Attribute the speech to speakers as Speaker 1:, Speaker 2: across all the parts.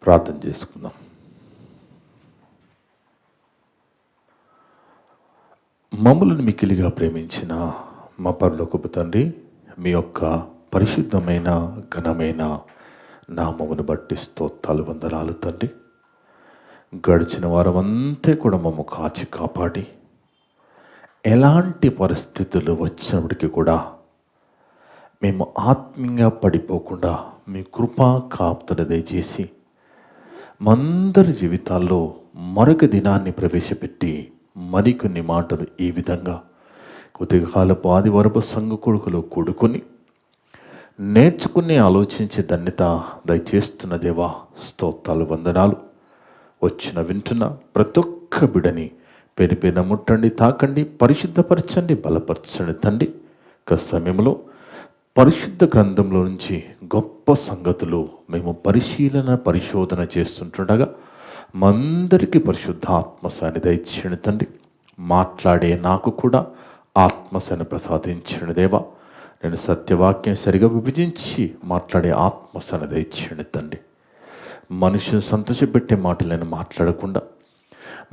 Speaker 1: ప్రార్థన చేసుకుందాం. మమ్ములను మిక్కిలిగా ప్రేమించిన మా పరలోకపు తండ్రి, మీ యొక్క పరిశుద్ధమైన ఘనమైన నామమును బట్టి స్తోత్రాలు వందనాలు తండ్రి. గడిచిన వారమంతా కూడా మమ్మ కాచి కాపాడి ఎలాంటి పరిస్థితులు వచ్చినప్పటికీ కూడా మేము ఆత్మీయంగా పడిపోకుండా మీ కృపా కాపుదల దయచేసి మందరి జీవితాల్లో మరొక దినాన్ని ప్రవేశపెట్టి మరికొన్ని మాటలు ఈ విధంగా కొద్దిగా కాలపు ఆదివారపు సంఘ కొడుకులో కూడుకొని నేర్చుకుని ఆలోచించే ధన్యత దయచేస్తున్న దేవా స్తోత్రాలు వందనాలు. వచ్చిన వింటున్న ప్రతి ఒక్క బిడని పేరుపైన ముట్టండి, తాకండి, పరిశుద్ధపరచండి, బలపరచండి తండ్రి. ఒక సమయంలో పరిశుద్ధ గ్రంథంలో నుంచి గొప్ప సంగతులు మేము పరిశోధన చేస్తుంటుండగా మందరికీ పరిశుద్ధ ఆత్మశాన్ని దయచేయండి తండ్రి. మాట్లాడే నాకు కూడా ఆత్మశాన్ని ప్రసాదించండి దేవా. నేను సత్యవాక్యం సరిగా విభజించి మాట్లాడే ఆత్మశాన్ని దయచేయండి తండ్రి. మనుషుని సంతోషపెట్టే మాటలు నేను మాట్లాడకుండా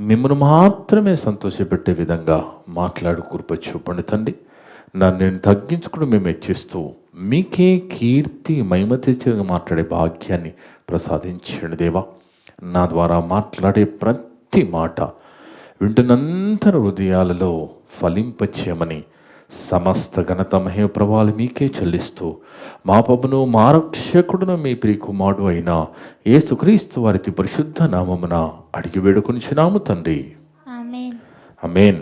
Speaker 1: మిమ్మల్ని మాత్రమే సంతోషపెట్టే విధంగా మాట్లాడు కృప చూపండి తండ్రి. నన్ను నేను తగ్గించుకుని మేము హెచ్చిస్తూ మీకే కీర్తి మహిమ తెచ్చి మాట్లాడే భాగ్యాన్ని ప్రసాదించండి దేవా. నా ద్వారా మాట్లాడే ప్రతి మాట వింటున్నంతర హృదయాలలో ఫలింపచేయమని సమస్త ఘనత మహిమ ప్రభావాలు మీకే చెల్లిస్తూ మా ప్రభును మా రక్షకుడును మీ ప్రియ కుమారుడు అయిన యేసుక్రీస్తు వారి పరిశుద్ధ నామమున అడిగి వేడుకొనిచున్నాము తండ్రి.
Speaker 2: ఆమేన్.
Speaker 1: ఆమేన్.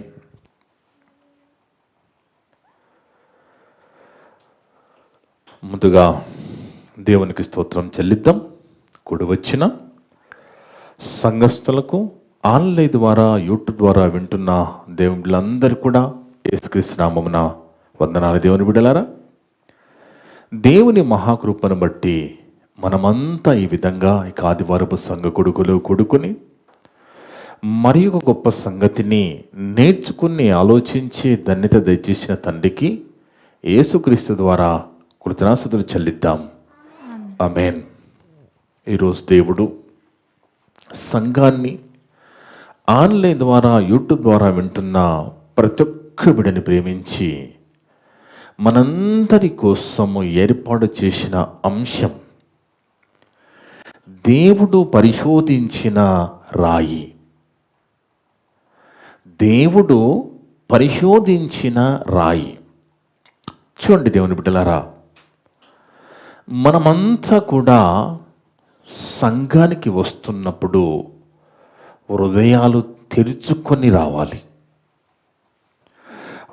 Speaker 1: ముందుగా దేవునికి స్తోత్రం చెల్లిద్దాం. కూడి వచ్చిన సంఘస్థులకు, ఆన్లైన్ ద్వారా యూట్యూబ్ ద్వారా వింటున్న దేవుళ్ళందరూ కూడా యేసుక్రీస్తు నామమున వందనాలు. దేవుని బిడ్డలారా, దేవుని మహాకృపను బట్టి మనమంతా ఈ విధంగా ఇక ఆదివారపు సంఘ కొడుకులు కొడుకుని మరి ఒక గొప్ప సంగతిని నేర్చుకుని ఆలోచించే ధన్యత దయచేసిన తండ్రికి యేసుక్రీస్తు ద్వారా కృతజ్ఞతాస్తుతులు చెల్లిద్దాం. ఆమేన్. ఈరోజు దేవుడు సంఘాన్ని ఆన్లైన్ ద్వారా యూట్యూబ్ ద్వారా వింటున్న ప్రతి ఒక్క బిడ్డని ప్రేమించి మనందరి కోసము ఏర్పాటు చేసిన అంశం దేవుడు పరిశోధించిన రాయి. దేవుడు పరిశోధించిన రాయి. చూడండి దేవుని బిడ్డలారా, మనమంతా కూడా సంఘానికి వస్తున్నప్పుడు హృదయాలు తెరుచుకొని రావాలి,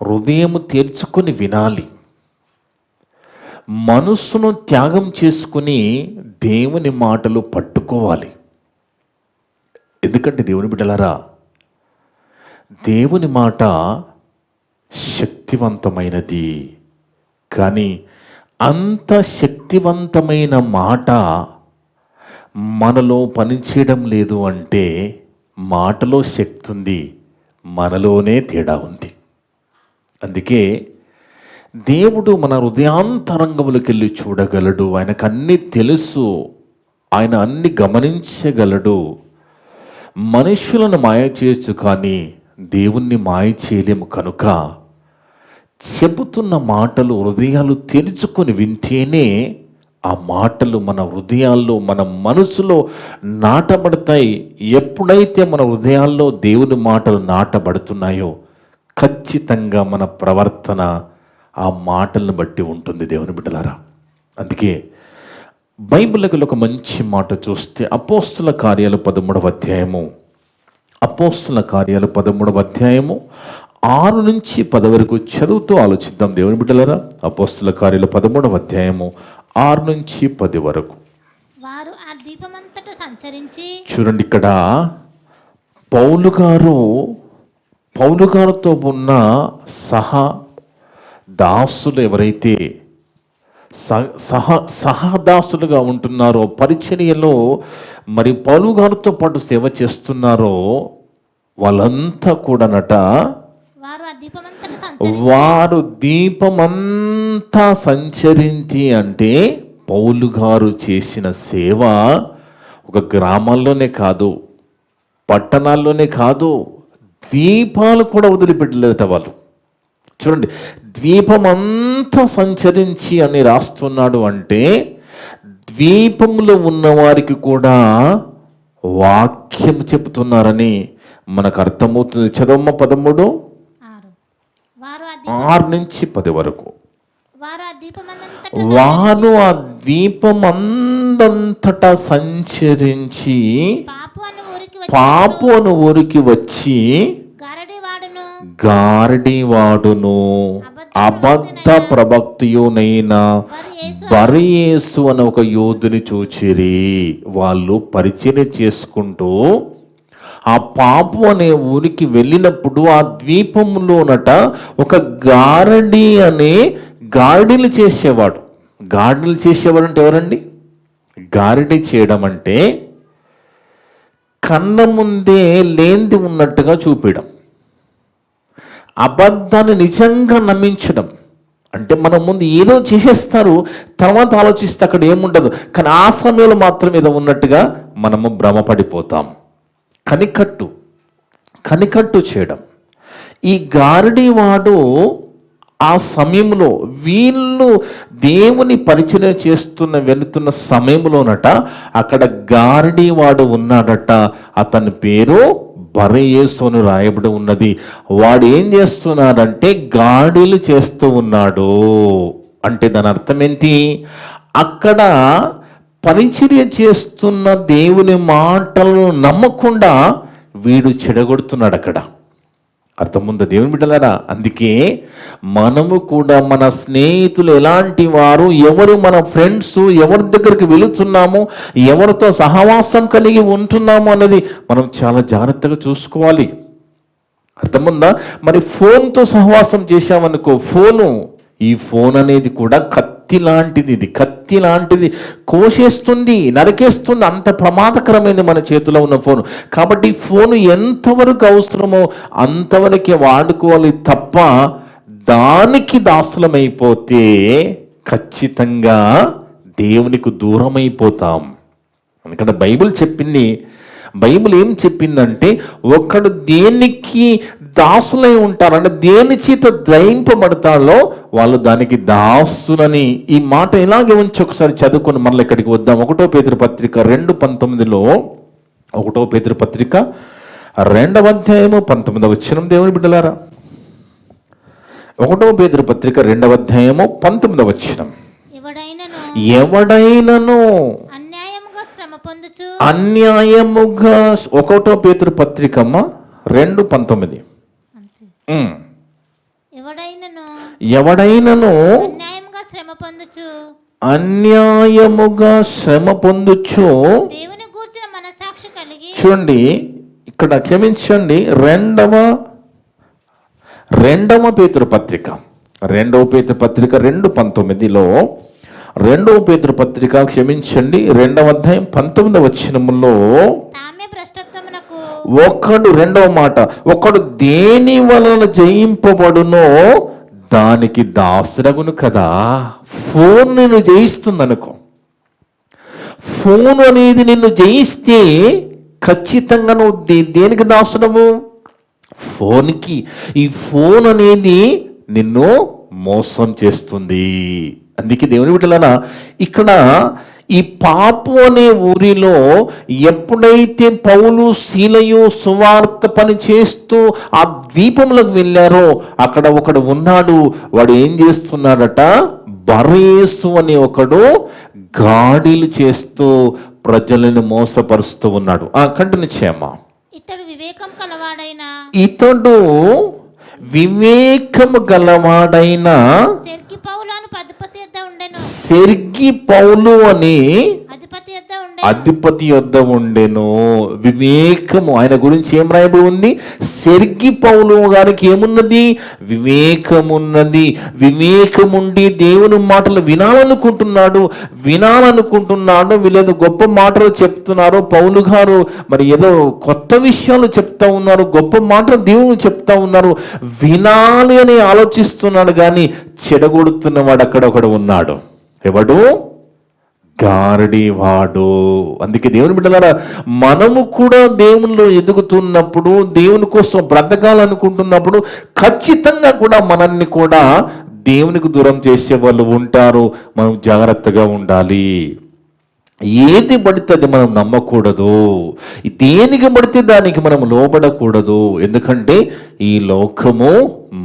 Speaker 1: హృదయము తెరుచుకొని వినాలి, మనస్సును త్యాగం చేసుకుని దేవుని మాటలు పట్టుకోవాలి. ఎందుకంటే దేవుని బిడ్డలారా, దేవుని మాట శక్తివంతమైనది. కానీ అంత శక్తివంతమైన మాట మనలో పనిచేయడం లేదు అంటే మాటలో శక్తి ఉంది, మనలోనే తేడా ఉంది. అందుకే దేవుడు మన హృదయాంతరంగములకు వెళ్ళి చూడగలడు. ఆయనకు అన్నీ తెలుసు, ఆయన అన్ని గమనించగలడు. మనుషులను మాయ చేయొచ్చు కానీ దేవుణ్ణి మాయ చేయలేము. కనుక చెబుతున్న మాటలు హృదయాలు తెరుచుకొని వింటేనే ఆ మాటలు మన హృదయాల్లో మన మనసులో నాటబడతాయి. ఎప్పుడైతే మన హృదయాల్లో దేవుని మాటలు నాటబడుతున్నాయో ఖచ్చితంగా మన ప్రవర్తన ఆ మాటలను బట్టి ఉంటుంది దేవుని బిడ్డలారా. అందుకే బైబిల్కి ఒక మంచి మాట చూస్తే అపోస్తుల కార్యాలు 13వ అధ్యాయము 6 నుంచి 10 వరకు చదువుతూ ఆలోచిద్దాం దేవుని బిడ్డలారా. అపోస్తుల కార్యాలు 13వ అధ్యాయము 6 నుంచి 10 వరకు.
Speaker 2: వారు ఆ ద్వీపమంతటా సంచరించి,
Speaker 1: చూడండి, ఇక్కడ పౌలు గారితో ఉన్న దాసులు ఎవరైతే సహదాసులుగా ఉంటున్నారో, పరిచర్యలో మరి పౌలు గారితో పాటు సేవ చేస్తున్నారో వాళ్ళంతా కూడానట వారు దీపమంతా సంచరించి అంటే పౌలు గారు చేసిన సేవ ఒక గ్రామాల్లోనే కాదు, పట్టణాల్లోనే కాదు, ద్వీపాలు కూడా వదిలిపెట్టలేదట వాళ్ళు. చూడండి, ద్వీపమంతా సంచరించి అని రాస్తున్నాడు అంటే ద్వీపంలో ఉన్న వారికి కూడా వాక్యం చెబుతున్నారని మనకు అర్థమవుతుంది. చదవమ్మ 13 6-10 వరకు. వారు ఆ ద్వీపమందంతటా సంచరించి పాపు అను ఊరికి వచ్చి గారడీవాడును అబద్ధ ప్రవక్తయునైన బరయేసు అనే ఒక యోధుని చూచిరి. వాళ్ళు పరిచయం చేసుకుంటూ ఆ పాపు అనే ఊరికి వెళ్ళినప్పుడు ఆ ద్వీపంలోనట ఒక గారడీలు చేసేవాడు. గారడీలు చేసేవాడు అంటే ఎవరండి? గారడీ చేయడం అంటే కన్న ముందే లేనిది ఉన్నట్టుగా చూపించడం, అబద్ధాన్ని నిజంగా నమ్మించడం. అంటే మన ముందు ఏదో చేసేస్తారు, తర్వాత ఆలోచిస్తే అక్కడ ఏముండదు, కానీ ఆ సమయంలో మాత్రం ఏదో ఉన్నట్టుగా మనము భ్రమపడిపోతాం. కనికట్టు చేయడం. ఈ గారడీవాడు ఆ సమయంలో వీళ్ళు దేవుని పరిచయం వెళుతున్న సమయంలోనట అక్కడ గారడీవాడు ఉన్నాడట. అతని పేరు బరయేసు అని రాయబడి ఉన్నది. వాడు ఏం చేస్తున్నాడంటే గాడిలు చేస్తూ ఉన్నాడు. అంటే దాని అర్థం ఏంటి? అక్కడ పరిచర్య చేస్తున్న దేవుని మాటలను నమ్మకుండా వీడు చెడగొడుతున్నాడు అక్కడ. అర్థముందా దేవుని బిడ్డలారా? అందుకే మనము కూడా మన స్నేహితులు ఎలాంటి వారు, ఎవరు మన ఫ్రెండ్స్, ఎవరి దగ్గరికి వెళుతున్నాము, ఎవరితో సహవాసం కలిగి ఉంటున్నాము అన్నది మనం చాలా జాగ్రత్తగా చూసుకోవాలి. అర్థముందా? మరి ఫోన్తో సహవాసం చేశామనుకో, ఈ ఫోన్ అనేది కూడా కత్తి లాంటిది, కోసేస్తుంది, నరికేస్తుంది. అంత ప్రమాదకరమైనది మన చేతిలో ఉన్న ఫోన్. కాబట్టి ఫోన్ ఎంతవరకు అవసరమో అంతవరకే వాడుకోవాలి తప్ప దానికి దాసులమైపోతే ఖచ్చితంగా దేవునికి దూరమైపోతాం. ఎందుకంటే బైబిల్ ఏం చెప్పిందంటే ఒకడు దేనికి దాసులై ఉంటారంటే దేని చేత జయింపబడతాడో వాళ్ళు దానికి దాసులని. ఈ మాట ఇలాగే ఉంచి ఒకసారి చదువుకొని మళ్ళీ ఇక్కడికి వద్దాం. 1 పేతురు పత్రిక 2:19 1 పేతురు పత్రిక 2వ అధ్యాయము 19వ వచనం. దేవుని బిడ్డలారా, 1 పేతురు పత్రిక 2వ అధ్యాయము 19వ వచనం. ఎవడైనను అన్యాయముగా 1 పేతురు పత్రికమ్మ 2:19 ఎవడైనను అన్యాయముగా శ్రమ పొందుచు చూడండి ఇక్కడ, క్షమించండి, 2వ పేతురు పత్రిక 2:19 2వ పేతురు పత్రిక, క్షమించండి, 2వ అధ్యాయం 19వ వచనములో ఒకడు దేని వలన జయింపబడునో దానికి దాసురగును కదా. ఫోన్ నిన్ను జయిస్తుంది అనుకో. ఫోన్ అనేది నిన్ను జయిస్తే ఖచ్చితంగా నువ్వు దేనికి దాసుడవు? ఫోన్కి. ఈ ఫోన్ అనేది నిన్ను మోసం చేస్తుంది. అందుకే దేవుని బిడ్డలారా, ఇక్కడ ఈ పాపు అనే ఊరిలో ఎప్పుడైతే పౌలు శీలయు సువార్త పని చేస్తూ ఆ ద్వీపంలోకి వెళ్ళారో అక్కడ ఒకడు ఉన్నాడు. వాడు ఏం చేస్తున్నాడట? బరయేసు అనే ఒకడు గాడిలు చేస్తూ ప్రజలను మోసపరుస్తూ ఉన్నాడు. కంటిన్యూ చేయమ్మా. ఇతడు వివేకము గలవాడైన సెర్గి పౌలు అని అధిపతి యొద్ద ఉండెను. వివేకము, ఆయన గురించి ఏం రాయబడి ఉంది? సెర్గి పౌలు గారికి ఏమున్నది? వివేకమున్నది. వివేకముండి దేవుని మాటలు వినాలనుకుంటున్నాడు. వీళ్ళేదో గొప్ప మాటలు చెప్తున్నారు. పౌలు గారు మరి ఏదో కొత్త విషయాలు చెప్తా ఉన్నారు, గొప్ప మాటలు దేవుని చెప్తా ఉన్నారు. వినాలి అని ఆలోచిస్తున్నాడు, కానీ చెడగొడుతున్నవాడు అక్కడ ఒకడు ఉన్నాడు. ఎవడు? గారడీవాడు. అందుకే దేవుని బిడ్డలారా, మనము కూడా దేవునిలో ఎదుగుతున్నప్పుడు, దేవుని కోసం బ్రతకాలనుకుంటున్నప్పుడు ఖచ్చితంగా కూడా మనల్ని కూడా దేవునికి దూరం చేసే వాళ్ళు ఉంటారు. మనం జాగ్రత్తగా ఉండాలి. ఏది పడితే అది మనం నమ్మకూడదు. దేనికి పడితే దానికి మనం లోబడకూడదు. ఎందుకంటే ఈ లోకము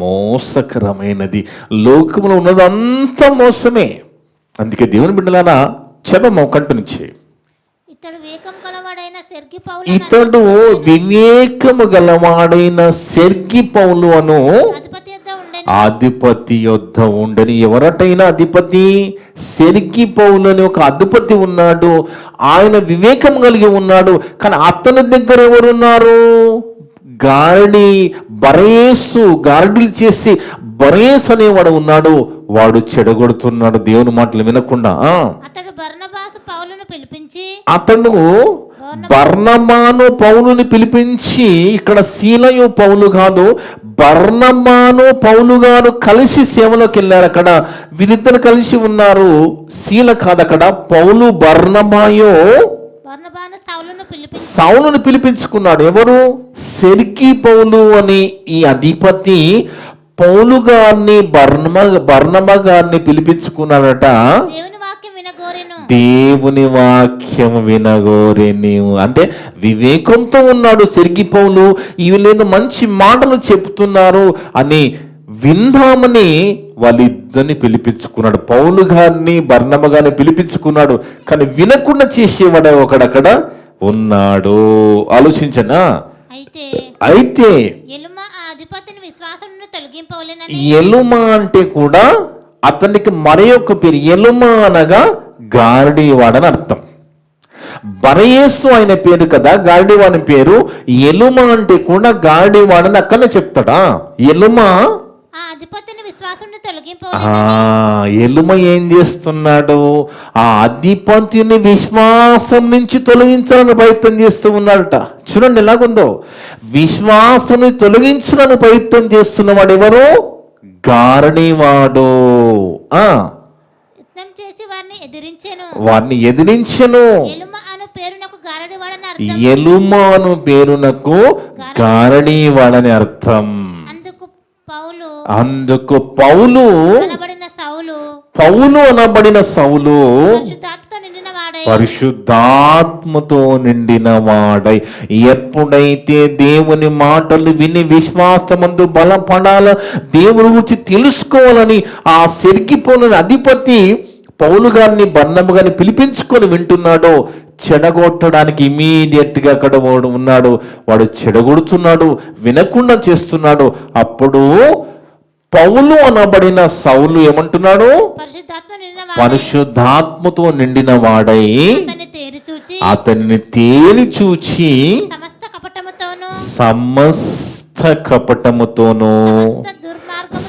Speaker 1: మోసకరమైనది. లోకములో ఉన్నదంతా మోసమే. అందుకే దేవుని బిడ్డలారా, చదవము కంటిన్యూ. ఇతడు వివేకము గలవాడైన సెర్గి పౌలు అను అధిపతి యొద్ద ఉండని. ఎవరటైనా అధిపతి? సెర్గి పౌలు అని ఒక అధిపతి ఉన్నాడు. ఆయన వివేకం కలిగి ఉన్నాడు. కానీ అతని దగ్గర ఎవరున్నారు? గారడి బరేసు, గారడీలు చేసి బరేస్ అనేవాడు ఉన్నాడు. వాడు చెడగొడుతున్నాడు దేవుని మాటలు వినకుండా. అతను బర్నబాను పౌలుని పిలిపించి, ఇక్కడ శీలయు పౌలు కాదు, బర్నబాను పౌలు గారు కలిసి సేవలోకి వెళ్ళారు. అక్కడ వీరిద్దరు కలిసి ఉన్నారు. శీల కాదు, అక్కడ పౌలు బర్నబాయో సౌలును పిలిపించుకున్నాడు. ఎవరు? సెర్గి పౌలు అని ఈ అధిపతి పౌలు గారిని బర్నబ గారిని పిలిపించుకున్నాడట. దేవుని వాక్యం వినగోరెను. అంటే వివేకంతో ఉన్నాడు సెర్గి పౌలు. వీళ్ళేదో మంచి మాటలు చెప్తున్నారు అని విందామని వాళ్ళిద్దరిని పిలిపించుకున్నాడు. పౌలు గారిని బర్నబ గారిని పిలిపించుకున్నాడు. కానీ వినకుండా చేసేవాడు ఒకడక్కడ ఉన్నాడు. ఆలోచించనా? అయితే ఎలుమా అంటే కూడా అతనికి మరి ఒక పేరు. ఎలుమా అనగా గారడీవాడని అర్థం. బరయేసు ఆయన పేరు కదా, గారడీవాడి పేరు. ఎలుమా అంటే కూడా గారడీవాడని అక్కడనే చెప్తాడా? ఎలుమా ఎలుమ ఏం చేస్తున్నాడు? ఆ అధిపతిని విశ్వాసం నుంచి తొలగించాలని ప్రయత్నం చేస్తూ ఉన్నాడట. చూడండి ఎలాగుందో. విశ్వాసం తొలగించాలని ప్రయత్నం చేస్తున్నవాడు ఎవరు? గారడీవాడు. వారిని ఎదిరించెను. ఎలుమాను పేరునకు గారడీవాడని అర్థం. అందుకు పౌలు అనబడిన సౌలు పరిశుద్ధాత్మతో నిండిన వాడై, ఎప్పుడైతే దేవుని మాటలు విని విశ్వాసమందు బలపడాల, దేవుని గురించి తెలుసుకోవాలని ఆ సెర్గి పౌలు అధిపతి పౌలు గారిని బర్నబ గారిని పిలిపించుకొని వింటున్నాడో, చెడగొట్టడానికి ఇమీడియట్ గా అక్కడ వాడు ఉన్నాడు. వాడు చెడగొడుతున్నాడు, వినకుండా చేస్తున్నాడు. అప్పుడు పౌలు అనబడిన సౌలు ఏమంటున్నాడు? పరిశుద్ధాత్మతో నిండిన వాడై అతన్ని తేరి చూచి సమస్త కపటముతోను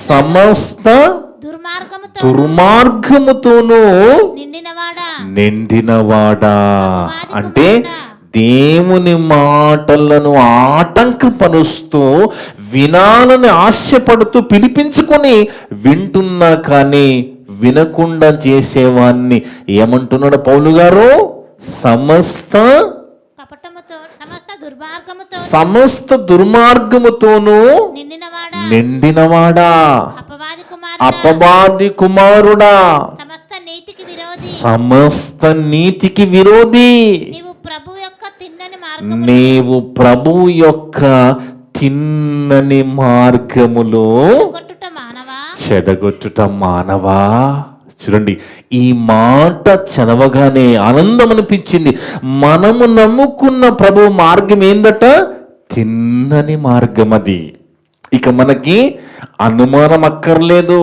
Speaker 1: సమస్త దుర్మార్గముతోను నిండినవాడా. అంటే దేవుని మాటలను ఆటంకపరుస్తూ, వినాలని ఆశపడుతూ పిలిపించుకొని వింటున్నా కానీ వినకుండా చేసేవాన్ని ఏమంటున్నాడు పౌలు గారు? సమస్త దుర్మార్గముతోను నిండినవాడా, అపవాది కుమారుడా, సమస్త నీతికి విరోధి, నీవు ప్రభువు యొక్క తిన్నని మార్గములో చెడగొట్టుట మానవా. చూడండి, ఈ మాట చదవగానే ఆనందం అనిపించింది. మనము నమ్ముకున్న ప్రభు మార్గం ఏందట? తిన్నని మార్గం. అది ఇక మనకి అనుమానం అక్కర్లేదు.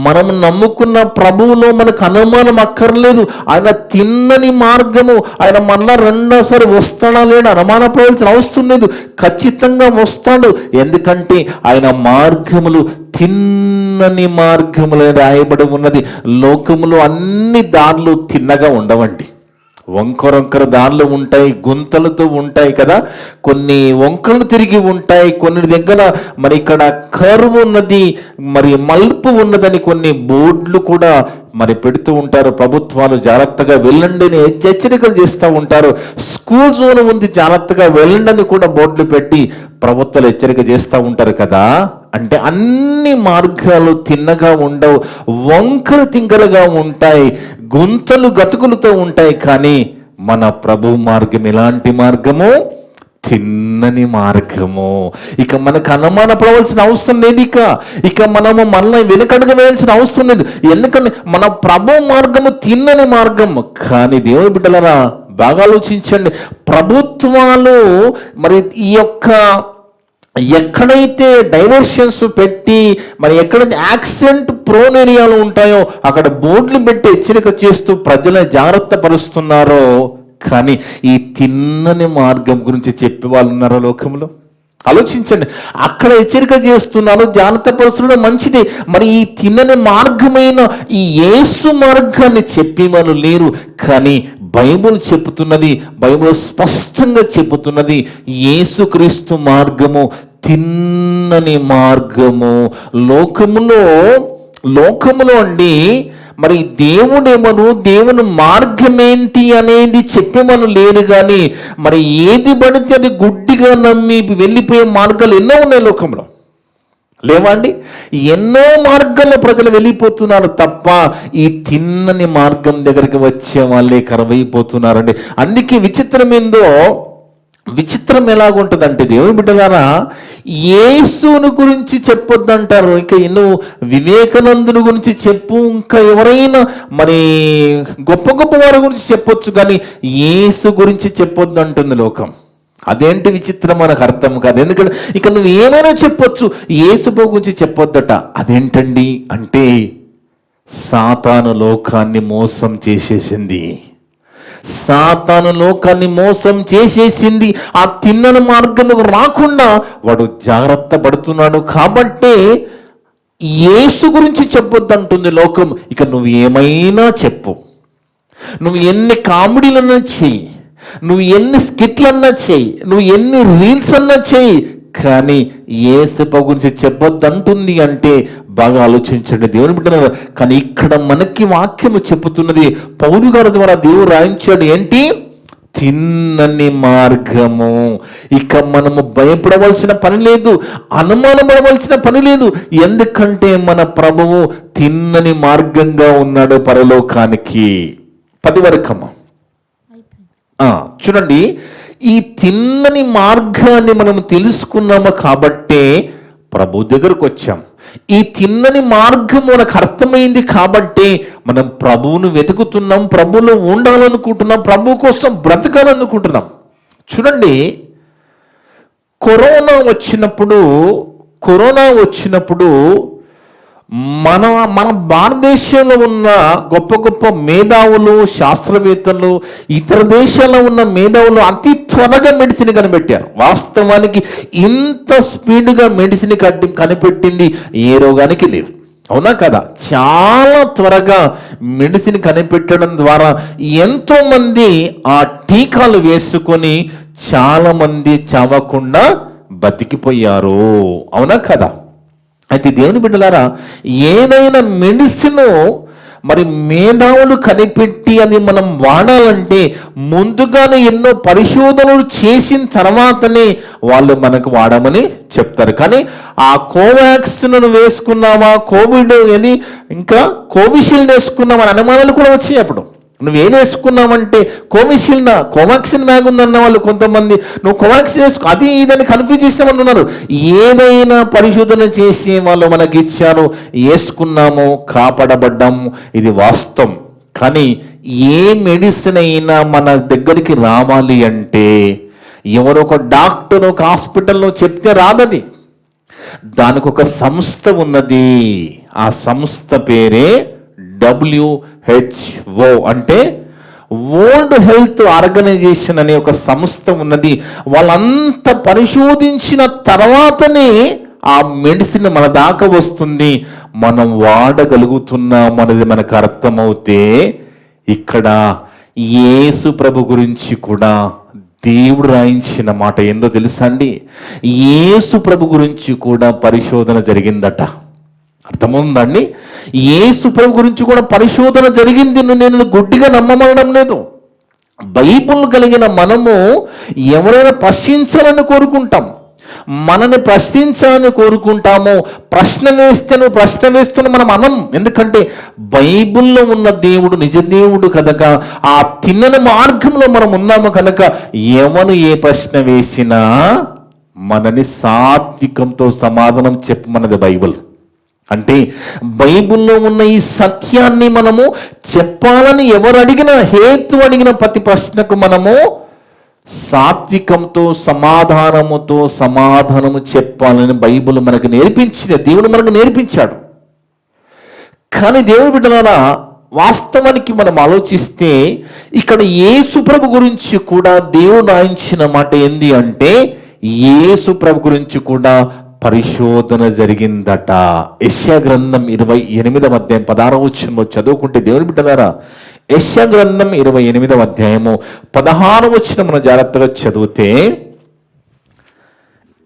Speaker 1: మనం నమ్ముకున్న ప్రభువులో మనకు అనుమానం అక్కర్లేదు. ఆయన తిన్నని మార్గము. ఆయన మళ్ళా రెండోసారి వస్తాడా లేడా అనుమానపడాల్సిన అవసరం లేదు. ఖచ్చితంగా వస్తాడు. ఎందుకంటే ఆయన మార్గములు తిన్నని మార్గములు రాయబడి ఉన్నది. లోకములో అన్ని దారులు తిన్నగా ఉండవండి. వంకర దారులు ఉంటాయి, గుంతలతో ఉంటాయి కదా. కొన్ని వంకరలు తిరిగి ఉంటాయి, కొన్ని దగ్గర మరి ఇక్కడ కర్వ్ ఉన్నది, మరి మలుపు ఉన్నదని కొన్ని బోర్డులు కూడా మరి పెడుతూ ఉంటారు. ప్రభుత్వాలు జాగ్రత్తగా వెళ్ళండి అని హెచ్చరికలు చేస్తూ ఉంటారు. స్కూల్ జోన్ ఉంది, జాగ్రత్తగా వెళ్ళండి అని కూడా బోర్డులు పెట్టి ప్రభుత్వాలు హెచ్చరిక చేస్తూ ఉంటారు కదా. అంటే అన్ని మార్గాలు తిన్నగా ఉండవు, వంకర తింకరగా ఉంటాయి, గుంతలు గతుకులతో ఉంటాయి. కానీ మన ప్రభు మార్గం ఎలాంటి మార్గము? తిన్నని మార్గము. ఇక మనకు అనుమానపడవలసిన అవసరం లేదు. ఇక మనము మనల్ని వెనుకడుగు వేయాల్సిన అవసరం లేదు. ఎందుకంటే మన ప్రభు మార్గము తిన్నని మార్గము. కానీ దేవుని బిడ్డలారా బాగా ఆలోచించండి. ప్రభుత్వాలు మరి ఈ యొక్క ఎక్కడైతే డైవర్షన్స్ పెట్టి మరి ఎక్కడైతే యాక్సిడెంట్ ప్రోన్ ఏరియాలు ఉంటాయో అక్కడ బోర్డులు పెట్టి హెచ్చరిక చేస్తూ ప్రజలను జాగ్రత్త పరుస్తున్నారో, కానీ ఈ తిన్నని మార్గం గురించి చెప్పే వాళ్ళు ఉన్నారో లోకంలో? ఆలోచించండి. అక్కడ హెచ్చరిక చేస్తున్నారు, జాగ్రత్త పరుస్తున్న మంచిది. మరి ఈ తిన్నని మార్గమైన ఈ యేసు మార్గాన్ని చెప్పి వాళ్ళు లేరు. కానీ బైబిల్ చెబుతున్నది, బైబిల్ స్పష్టంగా చెబుతున్నది, యేసుక్రీస్తు మార్గము తిన్నని మార్గము. లోకములో అండి మరి దేవుడేమను, దేవుని మార్గం ఏంటి అనేది చెప్పేమను లేరు. కానీ మరి ఏది పడితే అది గుడ్డిగా నమ్మి వెళ్ళిపోయే మార్గాలు ఎన్నో ఉన్నాయి లోకంలో, లేవా అండి? ఎన్నో మార్గాల్లో ప్రజలు వెళ్ళిపోతున్నారు తప్ప ఈ తిన్నని మార్గం దగ్గరికి వచ్చే వాళ్ళే కరువైపోతున్నారండి. అందుకే విచిత్రం ఎలాగుంటుందంటే, దేవుని బిడ్డలారా, యేసుని గురించి చెప్పొద్దంటారు. ఇంకా ఎన్నో వివేకానందుని గురించి చెప్పు, ఇంకా ఎవరైనా మరి గొప్ప గొప్ప వారి గురించి చెప్పొచ్చు, కానీ యేసు గురించి చెప్పొద్దు అంటుంది లోకం. అదేంటి విచిత్రం మనకు అర్థం కాదు. ఎందుకంటే ఇక నువ్వు ఏమైనా చెప్పొచ్చు, యేసు గురించి చెప్పొద్దట. అదేంటండి అంటే, సాతాను లోకాన్ని మోసం చేసేసింది. సాతాను లోకాన్ని మోసం చేసేసింది. ఆ తిన్నని మార్గంలో రాకుండా వాడు జాగ్రత్త పడుతున్నాడు. కాబట్టి యేసు గురించి చెప్పొద్దంటుంది లోకం. ఇక నువ్వు ఏమైనా చెప్పు, నువ్వు ఎన్ని కామెడీలన్నా చెయ్యి, నువ్వు ఎన్ని స్కిట్లన్నా చెయ్యి, నువ్వు ఎన్ని రీల్స్ అన్నా చెయ్యి, కానీ యేసు గురించి చెప్పొద్దంటుంది. అంటే బాగా ఆలోచించండి దేవుని బిడ్డలారా. కానీ ఇక్కడ మనకి వాక్యము చెప్పుతున్నది, పౌలు గారి ద్వారా దేవుడు రాయించాడు ఏంటి? తిన్నని మార్గము. ఇక మనము భయపడవలసిన పని లేదు, అనుమానపడవలసిన పని లేదు. ఎందుకంటే మన ప్రభువు తిన్నని మార్గంగా ఉన్నాడు పరలోకానికి. 10 వరకమ్మ చూడండి. ఈ తిన్నని మార్గాన్ని మనం తెలుసుకున్నాము కాబట్టే ప్రభు దగ్గరకు వచ్చాం. ఈ తిన్నని మార్గం మనకు అర్థమైంది కాబట్టి మనం ప్రభువును వెతుకుతున్నాం, ప్రభువులో ఉండాలనుకుంటున్నాం, ప్రభు కోసం బ్రతకాలనుకుంటున్నాం. చూడండి, కరోనా వచ్చినప్పుడు మన భారతదేశంలో ఉన్న గొప్ప గొప్ప మేధావులు, శాస్త్రవేత్తలు, ఇతర దేశాల్లో ఉన్న మేధావులు అతి త్వరగా మెడిసిన్ కనిపెట్టారు. వాస్తవానికి ఇంత స్పీడ్గా మెడిసిన్ కనిపెట్టింది ఏ రోగానికి లేదు. అవునా కదా? చాలా త్వరగా మెడిసిన్ కనిపెట్టడం ద్వారా ఎంతో మంది ఆ టీకాలు వేసుకొని చాలా మంది చావకుండా బతికిపోయారు. అవునా కదా? అయితే దేవుని బిడ్డలారా, ఏదైనా మెడిసిన్ మరి మేధావులు కనిపెట్టి అది మనం వాడాలంటే ముందుగానే ఎన్నో పరిశోధనలు చేసిన తర్వాతనే వాళ్ళు మనకు వాడమని చెప్తారు. కానీ ఆ కోవాక్సిన్ వేసుకున్నామా, కోవిడ్ ఏది ఇంకా కోవిషీల్డ్ వేసుకున్నామని అనుమానాలు కూడా వచ్చాయి. అప్పుడు నువ్వేం వేసుకున్నావంటే కోవాక్సిన్ బ్యాగ్ ఉందన్న వాళ్ళు కొంతమంది, నువ్వు కోవాక్సిన్ వేసుకో, అది ఇదని కన్ఫ్యూజ్ చేసినామని ఉన్నారు. ఏదైనా పరిశోధన చేసి వాళ్ళు మనకి ఇచ్చారు, వేసుకున్నాము, కాపాడబడ్డాము, ఇది వాస్తవం. కానీ ఏ మెడిసిన్ అయినా మన దగ్గరికి రావాలి అంటే ఎవరో ఒక డాక్టర్ ఒక హాస్పిటల్లో చెప్తే రాదది. దానికి ఒక సంస్థ ఉన్నది. ఆ సంస్థ పేరే WHO, అంటే వరల్డ్ హెల్త్ ఆర్గనైజేషన్ అనే ఒక సంస్థ ఉన్నది. వాళ్ళంతా పరిశోధించిన తర్వాతనే ఆ మెడిసిన్ మన దాకా వస్తుంది, మనం వాడగలుగుతున్నాం అనేది మనకు అర్థమవుతే, ఇక్కడ యేసు ప్రభు గురించి కూడా దేవుడు రాయించిన మాట ఏందో తెలుసా అండి? యేసు ప్రభు గురించి కూడా పరిశోధన జరిగిందట. అర్థమవుతుందండి. యేసు ప్రభు గురించి కూడా పరిశోధన జరిగింది. నేను గుడ్డిగా నమ్మడం లేదు. బైబిల్ కలిగిన మనము ఎవరైనా ప్రశ్నించాలని కోరుకుంటాం, మనని ప్రశ్నించాలని కోరుకుంటాము. ప్రశ్న వేస్తున్న మనం అనం. ఎందుకంటే బైబిల్లో ఉన్న దేవుడు నిజ దేవుడు కనుక, ఆ తిన్నని మార్గంలో మనం ఉన్నాము కనుక ఎవరు ఏ ప్రశ్న వేసినా మనని సాత్వికంతో సమాధానం చెప్పమన్నది బైబిల్. అంటే బైబిల్లో ఉన్న ఈ సత్యాన్ని మనము చెప్పాలని ఎవరు అడిగినా, హేతు అడిగిన ప్రతి ప్రశ్నకు మనము సాత్వికంతో సమాధానము చెప్పాలని బైబిల్ మనకు నేర్పించింది, దేవుడు మనకు నేర్పించాడు. కానీ దేవుని బిడ్డలారా, వాస్తవానికి మనం ఆలోచిస్తే ఇక్కడ యేసు ప్రభు గురించి కూడా దేవుడు రాయించిన మాట ఏంది అంటే, యేసు ప్రభు గురించి కూడా పరిశోధన జరిగిందట. యెషయా గ్రంథం 28వ అధ్యాయం 16వ వచనంలో చదువుకుంటే దేవుని బిడ్డలారా, యెషయా గ్రంథం 28వ అధ్యాయము 16వ వచనం మనం జాగ్రత్తగా చదివితే,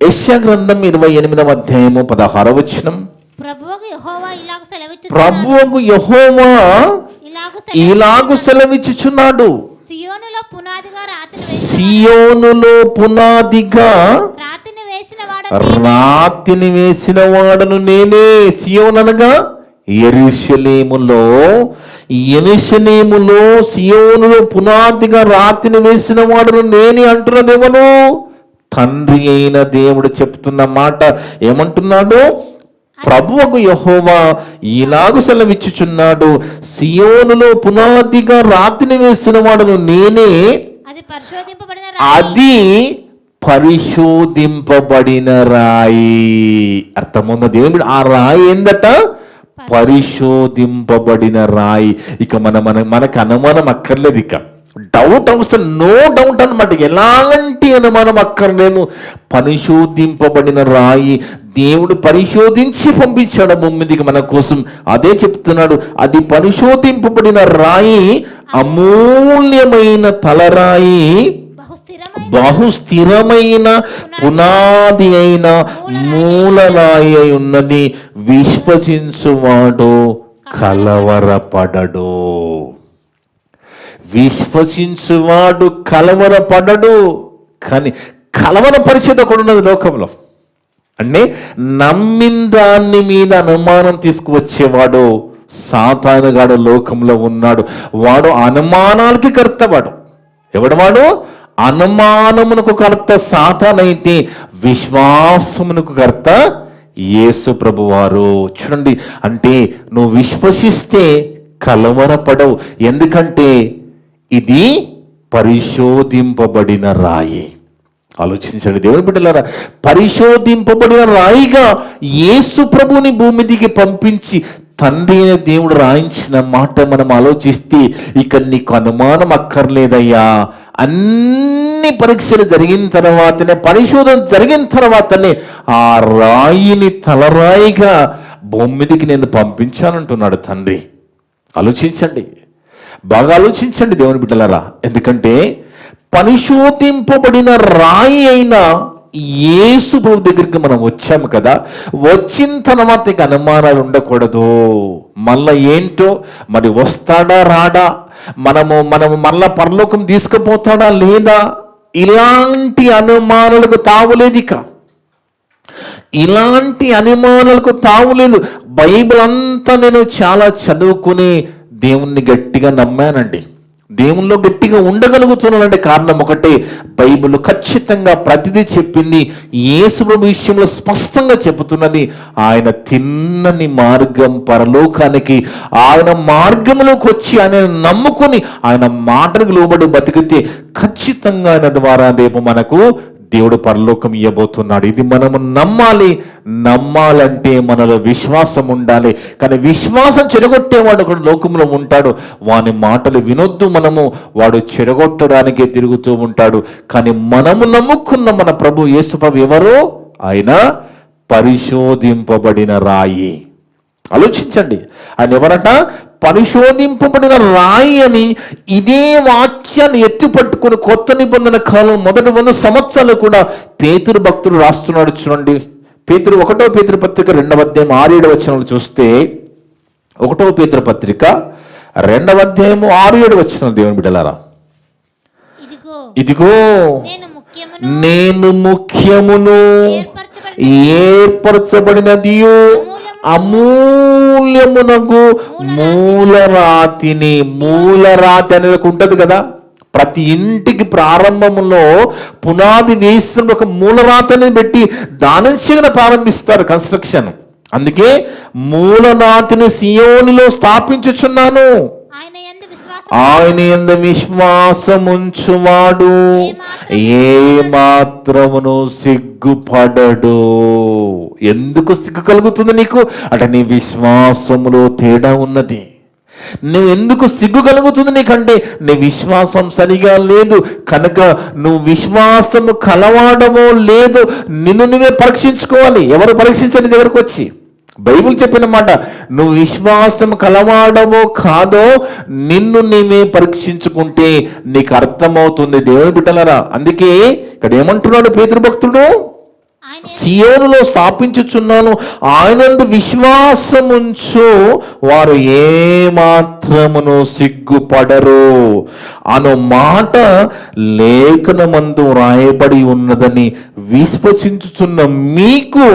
Speaker 1: యెషయా గ్రంథం 28వ అధ్యాయము 16వ వచనం, ప్రభువుకు యెహోవా ఇలాగు సెలవిచ్చుచున్నాడు, సియోనులో పునాదిగా రాతిని వేసిన వాడను నేనే. సియోను అనగా యెరూషలేములో సియోనులో పునాదిగా రాతిని వేసిన వాడను నేనే అంటున్నది ఎవరు? తండ్రి అయిన దేవుడు చెప్తున్న మాట. ఏమంటున్నాడు? ప్రభువుకు యెహోవా ఇలాగు సెలవిచ్చుచున్నాడు, సియోనులో పునాదిగా రాతిని వేసిన వాడను నేనే, అది పరిశోధింపబడిన రాయి. అర్థముందా దేవుడు? ఆ రాయి ఏందట? పరిశోధింపబడిన రాయి. ఇక మనకు అనుమానం అక్కర్లేదు, ఇక డౌట్ అవసరం, నో డౌట్ అన్నమాట. ఎలాంటి అనుమానం అక్కర్లేదు. పరిశోధింపబడిన రాయి దేవుడు పరిశోధించి పంపించాడు భూమి మీదకి మన కోసం. అదే చెప్తున్నాడు, అది పరిశోధింపబడిన రాయి, అమూల్యమైన తలరాయి, బహుస్థిరమైన పునాది అయిన మూలరాయి అయి ఉన్నది. విశ్వసించువాడు కలవరపడడు. విశ్వసించువాడు కలవరపడడు. కానీ కలవరపరిచేది ఒకడు ఉన్నది లోకంలో. అంటే నమ్మిన దాన్ని మీద అనుమానం తీసుకువచ్చేవాడు సాతానుగాడు లోకంలో ఉన్నాడు. వాడు అనుమానాలకి కర్త. ఎవడు వాడు? అనుమానమునకు కర్త సాతానైతే విశ్వాసమునకు కర్త యేసు ప్రభువారు. చూడండి, అంటే నువ్వు విశ్వసిస్తే కలవరపడవు. ఎందుకంటే ఇది పరిశోధింపబడిన రాయి. ఆలోచించండి దేవుని బిడ్డలారా, పరిశోధింపబడిన రాయిగా యేసు ప్రభుని భూమి దిగి పంపించి తండ్రి అయిన దేవుడు రాయించిన మాట మనం ఆలోచిస్తే ఇక నీకు అనుమానం అక్కర్లేదయ్యా. అన్ని పరీక్షలు జరిగిన తర్వాతనే, పరిశోధన జరిగిన తర్వాతనే ఆ రాయిని తలరాయిగా భూమి మీదకి నేను పంపించానంటున్నాడు తండ్రి. ఆలోచించండి, బాగా ఆలోచించండి దేవుని బిడ్డలారా. ఎందుకంటే పరిశోధింపబడిన రాయి అయిన యేసు ప్రభు దగ్గరికి మనం వచ్చాము కదా. వచ్చిన తర్వాత ఇక అనుమానాలు ఉండకూడదు. మళ్ళా ఏంటో మరి, వస్తాడా రాడా, మనము మళ్ళా పరలోకం తీసుకుపోతాడా లేదా, ఇలాంటి అనుమానాలకు తావులేదు. ఇక ఇలాంటి అనుమానాలకు తావులేదు. బైబిల్ అంతా నేను చాలా చదువుకుని దేవుణ్ణి గట్టిగా నమ్మానండి. దేవుల్లో గట్టిగా ఉండగలుగుతున్నానంటే కారణం ఒకటే, బైబిల్ ఖచ్చితంగా ప్రతిదీ చెప్పింది. యేసు ప్రభు విషయంలో స్పష్టంగా చెబుతున్నది. ఆయన తిన్నని మార్గం పరలోకానికి, ఆయన మార్గంలోకి వచ్చి ఆయన నమ్ముకొని ఆయన మాటలకు లోబడి బతికితే ఖచ్చితంగా ఆయన ద్వారా రేపు మనకు దేవుడు పరలోకం ఇవ్వబోతున్నాడు. ఇది మనము నమ్మాలి. నమ్మాలంటే మనలో విశ్వాసం ఉండాలి. కానీ విశ్వాసం చెడగొట్టేవాడు ఒకడు లోకంలో ఉంటాడు. వాని మాటలు వినొద్దు మనము, వాడు చెడగొట్టడానికే తిరుగుతూ ఉంటాడు. కానీ మనము నమ్ముకున్న మన ప్రభు యేసు ప్రభు ఎవరు? ఆయన పరిశోధింపబడిన రాయి. ఆలోచించండి, ఆయన ఎవరట? పరిశోధింపబడిన రాయి అని. ఇదే వాక్యాన్ని ఎత్తి పట్టుకుని కొత్త నిబంధన కాలం మొదటి 100 సంవత్సరాలు కూడా పేతురు భక్తుడు రాస్తున్నాడు. చూడండి, ఒకటో పేతురు పత్రిక 2వ అధ్యాయం 6-7 వచనాలు చూస్తే, ఒకటో పేతురు పత్రిక 2వ అధ్యాయము 6-7 వచనాలు దేవుని బిడ్డలారా. ఇదిగో నేను ముఖ్యమును ఏర్పరచబడినదియు అమూల్యమునకు మూలరాతి అనేది ఉంటది కదా. ప్రతి ఇంటికి ప్రారంభంలో పునాది వేస్తున్న ఒక మూలరాతిని పెట్టి దాని నుంచి ప్రారంభిస్తారు కన్స్ట్రక్షన్. అందుకే మూలరాతిని సియోనులో స్థాపించుచున్నాను, ఆయన యందు విశ్వాసముంచువాడు ఏ మాత్రమును సిగ్గుపడడు. ఎందుకు సిగ్గు కలుగుతుంది నీకు అంటే నీ విశ్వాసములో తేడా ఉన్నది. నువ్వు ఎందుకు సిగ్గు కలుగుతుంది నీకంటే నీ విశ్వాసం సరిగా లేదు కనుక నువ్వు విశ్వాసము కలవాడమో లేదు నిన్ను నువ్వే పరీక్షించుకోవాలి. ఎవరు పరీక్షించని దగ్గరకు వచ్చి బైబిల్ చెప్పిన మాట, నువ్వు విశ్వాసం కలవాడమో కాదో నిన్ను నీవే పరీక్షించుకుంటే నీకు అర్థమవుతుంది దేవుని బిడ్డలారా. అందుకే ఇక్కడ ఏమంటున్నాడు పేతురు భక్తుడు, సియోనులో స్థాపించుచున్నాను, ఆయనందు విశ్వాసముంచు వారు ఏ మాత్రమును సిగ్గుపడరు అను మాట లేఖనమందు రాయబడి ఉన్నదని విశ్వసించుచున్న మీకు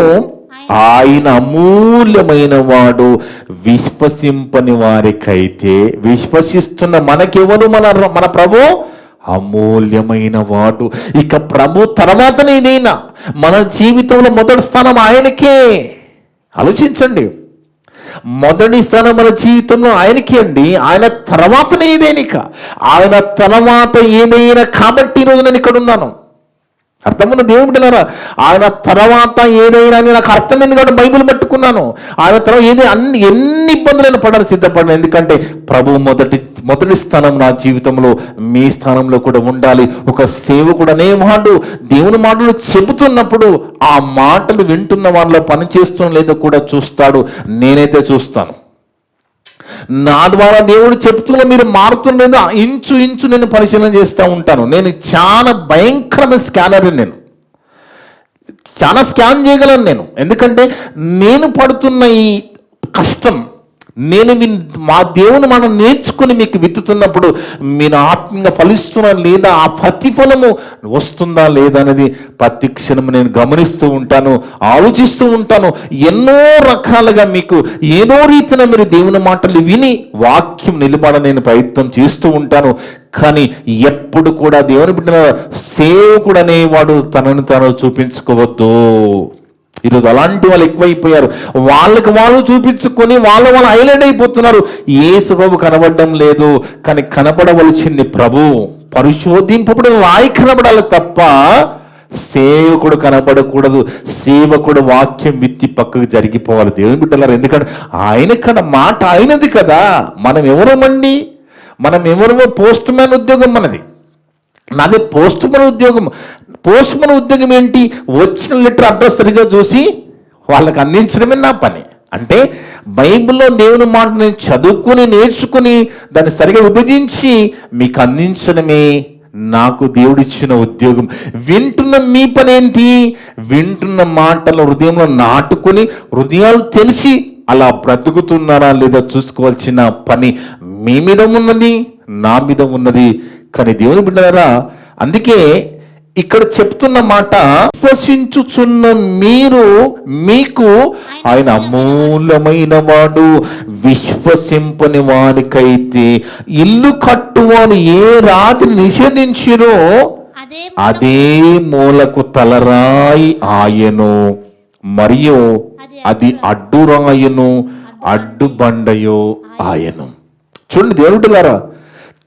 Speaker 1: ఆయన అమూల్యమైన వాడు. విశ్వసింపని వారికైతే, విశ్వసిస్తున్న మనకెవరు మన ప్రభు అమూల్యమైన వాడు. ఇక ప్రభు తర్వాతనే ఇదైనా మన జీవితంలో మొదటి స్థానం ఆయనకే. ఆలోచించండి, మొదటి స్థానం మన జీవితంలో ఆయనకే అండి. ఆయన తర్వాతనే ఏదైనా, ఆయన తర్వాత ఏదైనా కాబట్టి ఈరోజు నేను ఇక్కడ ఉన్నాను. అర్థమున్న దేవుని బిడ్డలారా, ఆయన తర్వాత ఏదైనా నాకు అర్థమైంది కాబట్టి బైబిల్ పట్టుకున్నాను. ఆయన తర్వాత ఎన్ని ఇబ్బందులైనా పడాలి సిద్ధపడాలి. ఎందుకంటే ప్రభు మొదటి స్థానం నా జీవితంలో, మీ స్థానంలో కూడా ఉండాలి. ఒక సేవకుడు అనేవాడు దేవుని మాటలు చెబుతున్నప్పుడు ఆ మాటలు వింటున్న వాళ్ళలో పని చేస్తున్న లేదో కూడా చూస్తాడు. నేనైతే చూస్తాను. నా ద్వారా దేవుడు చెప్తున్నా మీరు మారుతున్నది ఇంచు నేను పరిశీలన చేస్తూ ఉంటాను. నేను చాలా భయంకరమైన స్కానర్, నేను చాలా స్కాన్ చేయగలను నేను. ఎందుకంటే నేను పడుతున్న ఈ కష్టం నేను మా దేవుని మనం నేర్చుకుని మీకు విత్తుతున్నప్పుడు మీరు ఆత్మీయంగా ఫలిస్తున్నా లేదా, ఆ ప్రతిఫలము వస్తుందా లేదా అనేది ప్రతి క్షణం నేను గమనిస్తూ ఉంటాను, ఆలోచిస్తూ ఉంటాను. ఎన్నో రకాలుగా మీకు ఏదో రీతిన మీరు దేవుని మాటలు విని వాక్యం నిలబడ నేను ప్రయత్నం చేస్తూ ఉంటాను. కానీ ఎప్పుడు కూడా దేవుని బిడ్డ సేవకుడు అనేవాడు తనను తాను చూపించుకోవద్దు. ఈరోజు అలాంటి వాళ్ళు ఎక్కువైపోయారు. వాళ్ళకి వాళ్ళు చూపించుకొని వాళ్ళు హైలైట్ అయిపోతున్నారు. యేసు ప్రభు కనబడడం లేదు, కానీ కనబడవలసింది ప్రభు. పరిశోధింపబడిన రాయి కనబడాలి తప్ప సేవకుడు కనబడకూడదు. సేవకుడు వాక్యం విత్తి పక్కకు జరిగిపోవాలి దేవుని బిడ్డలారు. ఎందుకంటే ఆయన కన్నా మాట ఆయనది కదా. మనం ఎవరమండి? మనం ఎవరమో? పోస్ట్ మ్యాన్ ఉద్యోగం మనది. నాది పోస్ట్ మ్యాన్ ఉద్యోగం. పోస్ట్ మ్యాన్ ఉద్యోగం ఏంటి? వచ్చిన లెటర్ అడ్రస్ సరిగా చూసి వాళ్ళకి అందించడమే నా పని. అంటే బైబిల్లో దేవుని మాట నేను చదువుకుని నేర్చుకుని దాన్ని సరిగా విభజించి మీకు అందించడమే నాకు దేవుడిచ్చిన ఉద్యోగం. వింటున్న మీ పని ఏంటి? వింటున్న మాటలు హృదయంలో నాటుకుని హృదయాలు తెలిసి అలా బ్రతుకుతున్నారా లేదా చూసుకోవాల్సిన పని మీ మీద ఉన్నది, నా మీద ఉన్నది. కానీ దేవుని బిడ్డలారా, అందుకే ఇక్కడ చెప్తున్న మాట, విశ్వసించుచున్న మీకు ఆయన అమూల్యమైన వాడు. విశ్వసింపని వారికైతే ఇల్లు కట్టువాని ఏ రాతిని నిషేధించిరో అదే మూలకు తలరాయి ఆయను, మరియు అది అడ్డురాయను అడ్డుబండయో ఆయను. చూడండి దేవుడులారా,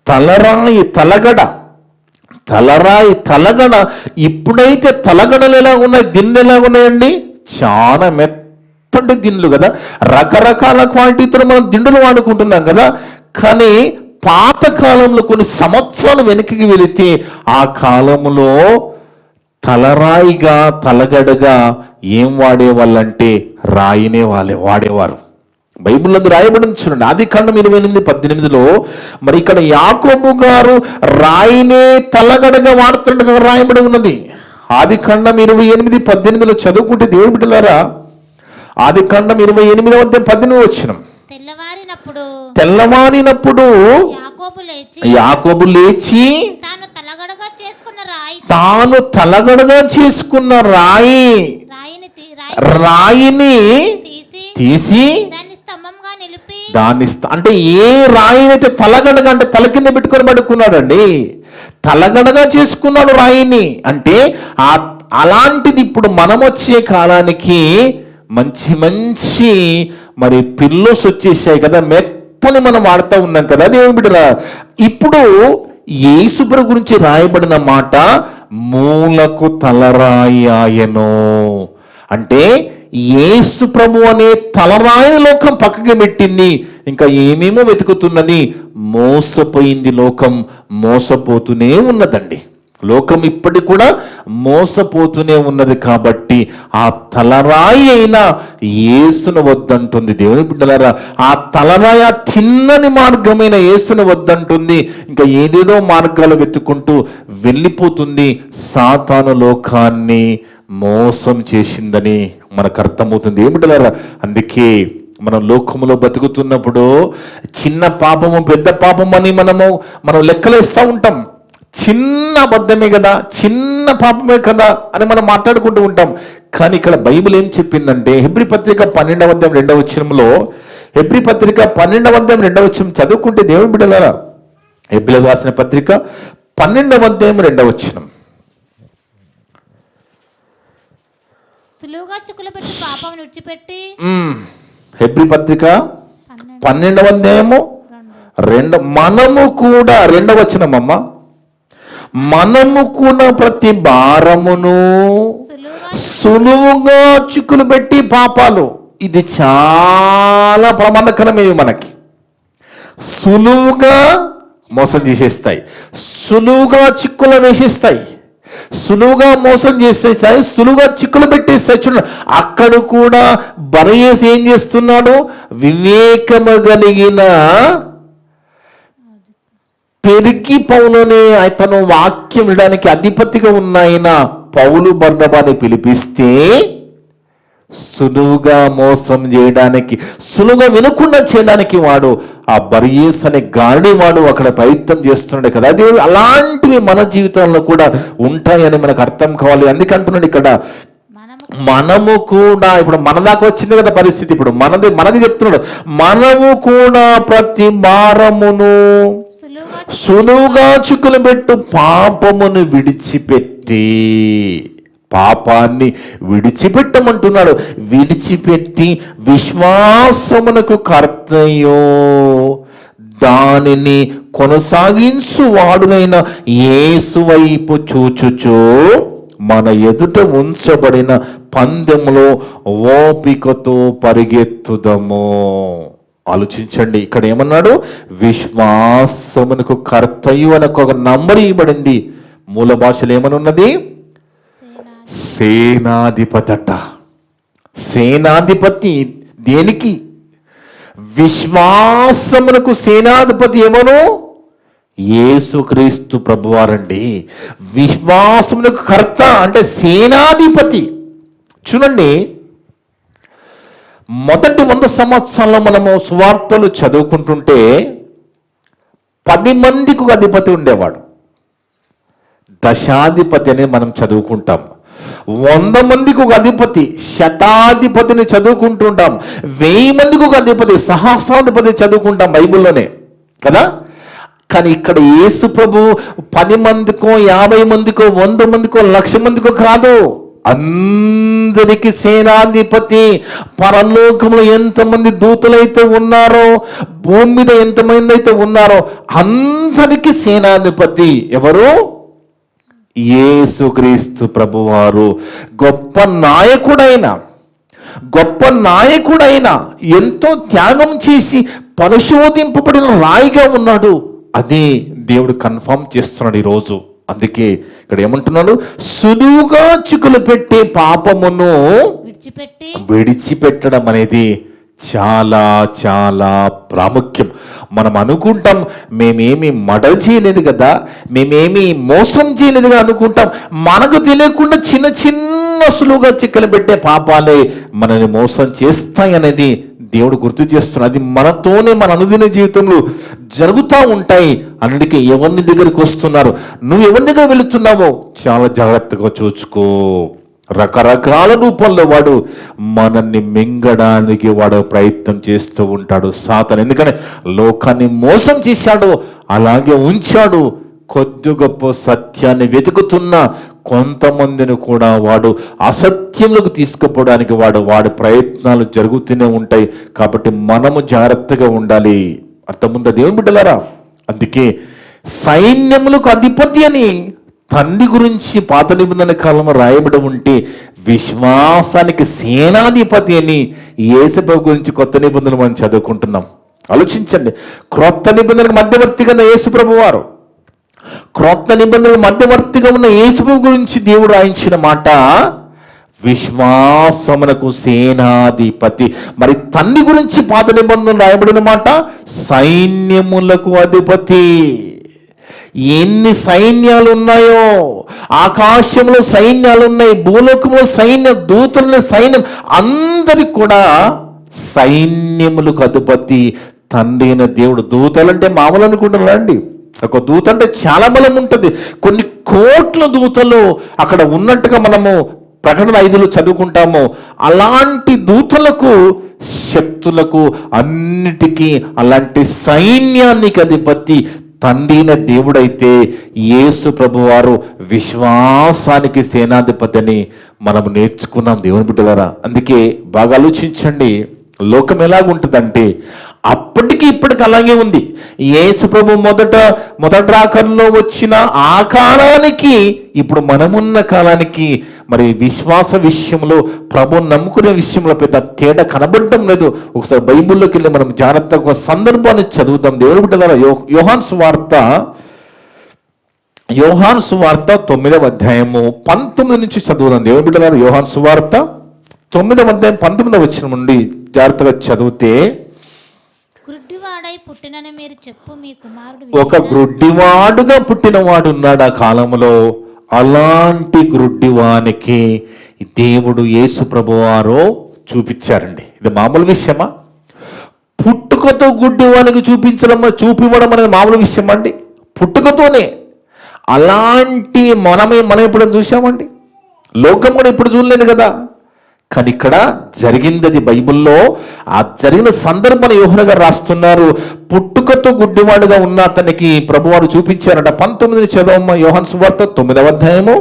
Speaker 1: తలరాయి తలగడ ఇప్పుడైతే తలగడలు ఎలా ఉన్నాయి, దిండ్లు ఎలా ఉన్నాయండి? చాలా మెత్తటి దిండ్లు కదా. రకరకాల క్వాలిటీతో మనం దిండులు వాడుకుంటున్నాం కదా. కానీ పాత కాలంలో కొన్ని సంవత్సరాలు వెనక్కి వెళితే ఆ కాలంలో తలరాయిగా తలగడగా ఏం వాడేవాళ్ళంటే రాయినే వాడేవారు. బైబిల్లో రాయబడింది చూడండి, ఆదికాండం 28:18. మరి ఇక్కడ యాకోబు గారు రాయినే తలగడగా వాడుతుండగా రాయబడి ఉన్నది. ఆదికాండం 28:18 చదువుకుంటే దేవుని బిడ్డలారా, ఆదికాండం 28:18 తెల్లవారినప్పుడు యాకోబు లేచి తాను తలగడగా చేసుకున్న రాయిని తీసి దాన్ని అంటే ఏ రాయినైతే తలగడగా అంటే తల కింద పెట్టుకొని పడుకున్నాడండి, తలగడగా చేసుకున్నాడు రాయిని. అంటే అలాంటిది ఇప్పుడు మనం వచ్చే కాలానికి మంచి మంచి మరి పిల్లోస్ వచ్చేసాయి కదా, మెత్తని మనం వాడుతూ ఉన్నాం కదా దేవుని బిడ్డలా. ఇప్పుడు యేసుప్రభు గురించి రాయబడిన మాట మూలకు తలరాయి ఆయను. అంటే యేసు ప్రభు అనే తలరాయి లోకం పక్కకి పెట్టింది, ఇంకా ఏమేమో వెతుకుతున్నది, మోసపోయింది లోకం, మోసపోతూనే ఉన్నదండి. లోకం ఇప్పటికి కూడా మోసపోతూనే ఉన్నది. కాబట్టి ఆ తలరాయి అయినా యేసును వద్దంటుంది దేవుని బిడ్డలారా. ఆ తలరాయి ఆ తిన్నని మార్గమైన యేసును వద్దంటుంది, ఇంకా ఏదేదో మార్గాలు వెతుక్కుంటూ వెళ్ళిపోతుంది. సాతాను లోకాన్ని మోసం చేసిందని మనకు అర్థమవుతుంది దేవుని బిడ్డలారా. అందుకే మనం లోకములో బతుకుతున్నప్పుడు చిన్న పాపము పెద్ద పాపము అని మనం లెక్కలేస్తూ ఉంటాం. చిన్న అబద్ధమే కదా, చిన్న పాపమే కదా అని మనం మాట్లాడుకుంటూ ఉంటాం. కానీ ఇక్కడ బైబిల్ ఏం చెప్పిందంటే హెబ్రీ పత్రిక 12:2 హెబ్రీ పత్రిక 12:2 చదువుకుంటే దేవుని బిడ్డలారా, హెబ్రీలకు రాసిన పత్రిక 12:2 హెబ్రీ పత్రిక 12:2 మనము కూడా 2 మనము కూడా ప్రతి భారమును సులువుగా చిక్కులు పెట్టి పాపాలు, ఇది చాలా ప్రమాదకరమేవి, మనకి సులువుగా మోసం చేసేస్తాయి, సులువుగా చిక్కులు వేసేస్తాయి, సులువుగా మోసం చేసేస్తాయి, సులువుగా చిక్కులు పెట్టేస్తాయి. చూడండి, అక్కడ కూడా బరయేసి ఏం చేస్తున్నాడు, వివేకము కలిగిన పెరిగి పౌలుని అతను వాక్యం వినడానికి అధిపతిగా ఉన్న ఆయన పౌలు బర్నబాని పిలిపిస్తే సులువుగా మోసం చేయడానికి, సులువుగా వినకుండా చేయడానికి వాడు ఆ బర్యేస్ అనే గాడి వాడు అక్కడ ప్రయత్నం చేస్తున్నాడు కదా. అది అలాంటివి మన జీవితంలో కూడా ఉంటాయని మనకు అర్థం కావాలి. అందుకంటున్నాడు ఇక్కడ మనము కూడా, ఇప్పుడు మన దాకా వచ్చింది కదా పరిస్థితి, ఇప్పుడు మనది చెప్తున్నాడు, మనము కూడా ప్రతి భారమును సులువుగా చిక్కులు పెట్టు పాపమును విడిచిపెట్టి, పాపాన్ని విడిచిపెట్టమంటున్నాడు, విడిచిపెట్టి విశ్వాసమునకు కర్తయో దానిని కొనసాగించు వాడునైన యేసు వైపు చూచుచు మన ఎదుట ఉంచబడిన పందెములో ఓపికతో పరిగెత్తుదము. ఆలోచించండి, ఇక్కడ ఏమన్నాడు, విశ్వాసమునకు కర్తయు అని ఒక నంబర్ ఇవ్వబడింది. మూల భాషలో ఏమనున్నది, సేనాధిపతట. సేనాధిపతి దేనికి, విశ్వాసమునకు సేనాధిపతి ఏమను, యేసుక్రీస్తు ప్రభువారండి. విశ్వాసమునకు కర్త అంటే సేనాధిపతి. చూడండి, మొదటి 100 సంవత్సరాల్లో మనము సువార్తలు చదువుకుంటుంటే 10 మందికి ఒక అధిపతి ఉండేవాడు. దశాధిపతి అని మనం చదువుకుంటాం. 100 మందికి ఒక అధిపతి, శతాధిపతిని చదువుకుంటుంటాం. 1000 మందికి ఒక అధిపతి, సహస్రాధిపతి చదువుకుంటాం బైబిల్లోనే కదా. కానీ ఇక్కడ యేసు ప్రభు 10 మందికో 50 మందికో 100 మందికో 1,00,000 మందికో కాదు, అందరికి సేనాధిపతి. పరలోకంలో ఎంతమంది దూతలైతే ఉన్నారో, భూమి మీద ఎంతమంది అయితే ఉన్నారో అందరికి సేనాధిపతి ఎవరు, యేసుక్రీస్తు ప్రభువారు. గొప్ప నాయకుడైన ఎంతో త్యాగం చేసి పరిశోధింపబడిన రాయిగా ఉన్నాడు. అదే దేవుడు కన్ఫర్మ్ చేస్తున్నాడు ఈరోజు. అందుకే ఇక్కడ ఏమంటున్నాడు, సులువుగా చిక్కులు పెట్టే పాపమును విడిచిపెట్టడం అనేది చాలా చాలా ప్రాముఖ్యం. మనం అనుకుంటాం మేమేమి మర్డర్ చేయలేదు కదా, మేమేమి మోసం చేయలేదుగా అనుకుంటాం. మనకు తెలియకుండా చిన్న చిన్న సులువుగా చిక్కలు పెట్టే పాపాలే మనల్ని మోసం చేస్తాయనేది దేవుడు గుర్తు చేస్తున్నాడు. అది మనతోనే మన అనుదిన జీవితంలో జరుగుతూ ఉంటాయి. అందుకే ఎవరిని దగ్గరికి వస్తున్నారు, నువ్వు ఎవరి దగ్గర వెళుతున్నావో చాలా జాగ్రత్తగా చూసుకో. రకరకాల రూపంలో వాడు మనల్ని మింగడానికి వాడు ప్రయత్నం చేస్తూ ఉంటాడు సాతాను. ఎందుకని లోకాన్ని మోసం చేశాడు, అలాగే ఉంచాడు. కొద్ది గొప్ప సత్యాన్ని వెతుకుతున్న కొంతమందిని కూడా వాడు అసత్యంలోకి తీసుకుపోవడానికి వాడి ప్రయత్నాలు జరుగుతూనే ఉంటాయి. కాబట్టి మనము జాగ్రత్తగా ఉండాలి. అర్థముందా దేవుని బిడ్డలారా? అందుకే సైన్యములకు అధిపతి అని తండ్రి గురించి పాత నిబంధన కాలంలో రాయబడి ఉంటే, విశ్వాసానికి సేనాధిపతి అని యేసుప్రభు గురించి కొత్త నిబంధనలు మనం చదువుకుంటున్నాం. ఆలోచించండి, క్రొత్త నిబంధనకు మధ్యవర్తిగా ఉన్న యేసుప్రభు వారు, క్రొత్త నిబంధనల మధ్యవర్తిగా ఉన్న యేసుప్రభు గురించి దేవుడు రాయించిన మాట విశ్వాసమునకు సేనాధిపతి. మరి తండ్రి గురించి పాత నిబంధనలు రాయబడిన మాట సైన్యములకు అధిపతి. ఎన్ని సైన్యాలు ఉన్నాయో, ఆకాశంలో సైన్యాలు ఉన్నాయి, భూలోకంలో సైన్య దూతల సైన్యం, అందరికి కూడా సైన్యములకు అధిపతి తండ్రి అయిన దేవుడు. దూతలంటే మామూలు అనుకుంటున్నారా అండి? ఒక దూత అంటే చాలా బలం ఉంటుంది. కొన్ని కోట్ల దూతలు అక్కడ ఉన్నట్టుగా మనము ప్రకటన 5లో చదువుకుంటాము. అలాంటి దూతలకు, శక్తులకు, అన్నిటికీ అలాంటి సైన్యానికి అధిపతి తండ్రి అయిన దేవుడైతే యేసు ప్రభు వారు విశ్వాసానికి సేనాధిపతి అని మనము నేర్చుకున్నాం దేవుని బిడ్డలారా. అందుకే బాగా ఆలోచించండి, లోకం ఎలాగుంటుందంటే అప్పటికి ఇప్పటికి అలాగే ఉంది. యేసు ప్రభు మొదట రాకడలో వచ్చిన ఆ కాలానికి ఇప్పుడు మనమున్న కాలానికి మరి విశ్వాస విషయంలో, ప్రభు నమ్ముకునే విషయంలో పెద్ద తేడా కనబడటం లేదు. ఒకసారి బైబిల్లోకి వెళ్ళి మనం జాగ్రత్తగా ఒక సందర్భాన్ని చదువుతాం దేవుని బిడ్డలారా. యోహాను సువార్త 9వ అధ్యాయము 19 నుంచి చదువుదాం దేవుని బిడ్డలారా. యోహాను సువార్త 9వ అధ్యాయం 19వ వచనం నుండి జాగ్రత్తగా చదివితే,
Speaker 2: గుడ్డివాడై పుట్టినని మీరు చెప్పు మీ కుమారుడు
Speaker 1: ఒక గ్రుడ్డివాడుగా పుట్టినవాడు ఉన్నాడు ఆ కాలంలో. అలాంటి గ్రుడ్డివానికి దేవుడు యేసు ప్రభువారు చూపించారండి. ఇది మామూలు విషయమా? పుట్టుకతో గుడ్డివానికి చూపివ్వడం అనేది మామూలు విషయం అండి? పుట్టుకతోనే. అలాంటి మనం ఎప్పుడు చూసామండి? లోకం కూడా ఇప్పుడు చూడలేదు కదా. కానీ ఇక్కడ జరిగింది అది బైబిల్లో. ఆ జరిగిన సందర్భాన్ని యోహాను గారు రాస్తున్నారు. పుట్టుకతో గుడ్డివాడుగా ఉన్న అతనికి ప్రభువారు చూపించారట. 19 చదవమ్మ, యోహాను సువార్త 9వ అధ్యాయము.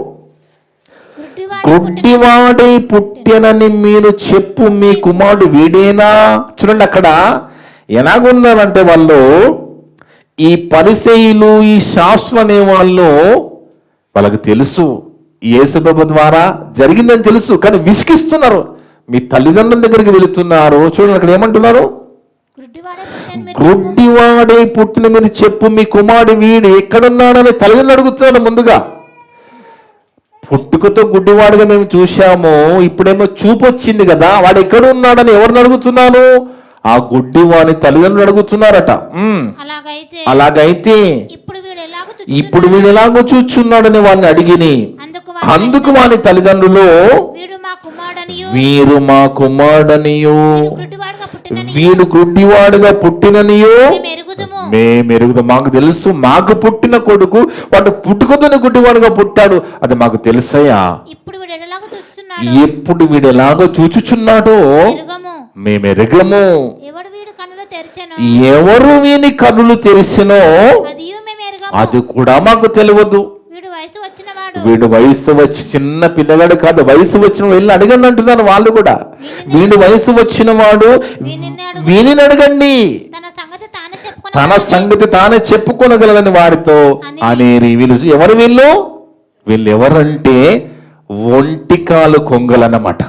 Speaker 1: గుడ్డివాడై పుట్టినని మీరు చెప్పు మీ కుమారుడు వీడేనా? చూడండి అక్కడ ఎలాగున్నారంటే వాళ్ళు, ఈ పరిసయ్యులు, ఈ శాస్త్రులు అనే వాళ్ళకి తెలుసు యేసుప్రభు ద్వారా జరిగిందని తెలుసు, కానీ విసిగిస్తున్నారు. మీ తల్లిదండ్రుల దగ్గరికి వెళుతున్నారు. చూడండి అక్కడ ఏమంటున్నారు, గుడ్డివాడై పుట్టిన మీరు చెప్పు మీ కుమారుడు వీడు ఎక్కడున్నాడని తల్లిదండ్రులు అడుగుతున్నారు. ముందుగా పుట్టుకతో గుడ్డివాడుగా మేము చూశాము, ఇప్పుడేమో చూపు వచ్చింది కదా, వాడు ఎక్కడ ఉన్నాడని ఎవరిని అడుగుతున్నాను? ఆ గుడ్డివాని తల్లిదండ్రులు అడుగుతున్నారట. అలాగైతే ఇప్పుడు వీడు ఎలాగో చూచున్నాడని వాడిని అడిగిని, అందుకు వాని తల్లిదండ్రులు వీరు మా కుమారుడనియు వీడు గుడ్డివాడుగా పుట్టిననియో మేమెరుగుదాం. మాకు తెలుసు, మాకు పుట్టిన కొడుకు వాడు పుట్టుకతోనే గుడ్డివాడుగా పుట్టాడు, అది మాకు తెలుసయ్యా. ఎప్పుడు వీడు ఎలాగో చూచుచున్నాడో మేమెరగము. ఎవరు వీని కన్నులు తెరిచినో అది కూడా మాకు తెలియదు. వీడు వయసు వచ్చి చిన్న పిల్లగాడు కాదు, వయసు వచ్చిన వెళ్ళి అడగండి అంటున్నారు వాళ్ళు కూడా. వీడు వయసు వచ్చిన వాడు, వీనిని అడగండి, తన సంగతి తానే చెప్పుకోనగలని వారితో అనేరి. ఎవరు వీళ్ళు ఎవరంటే ఒంటికాలు కొంగలన్నమాట.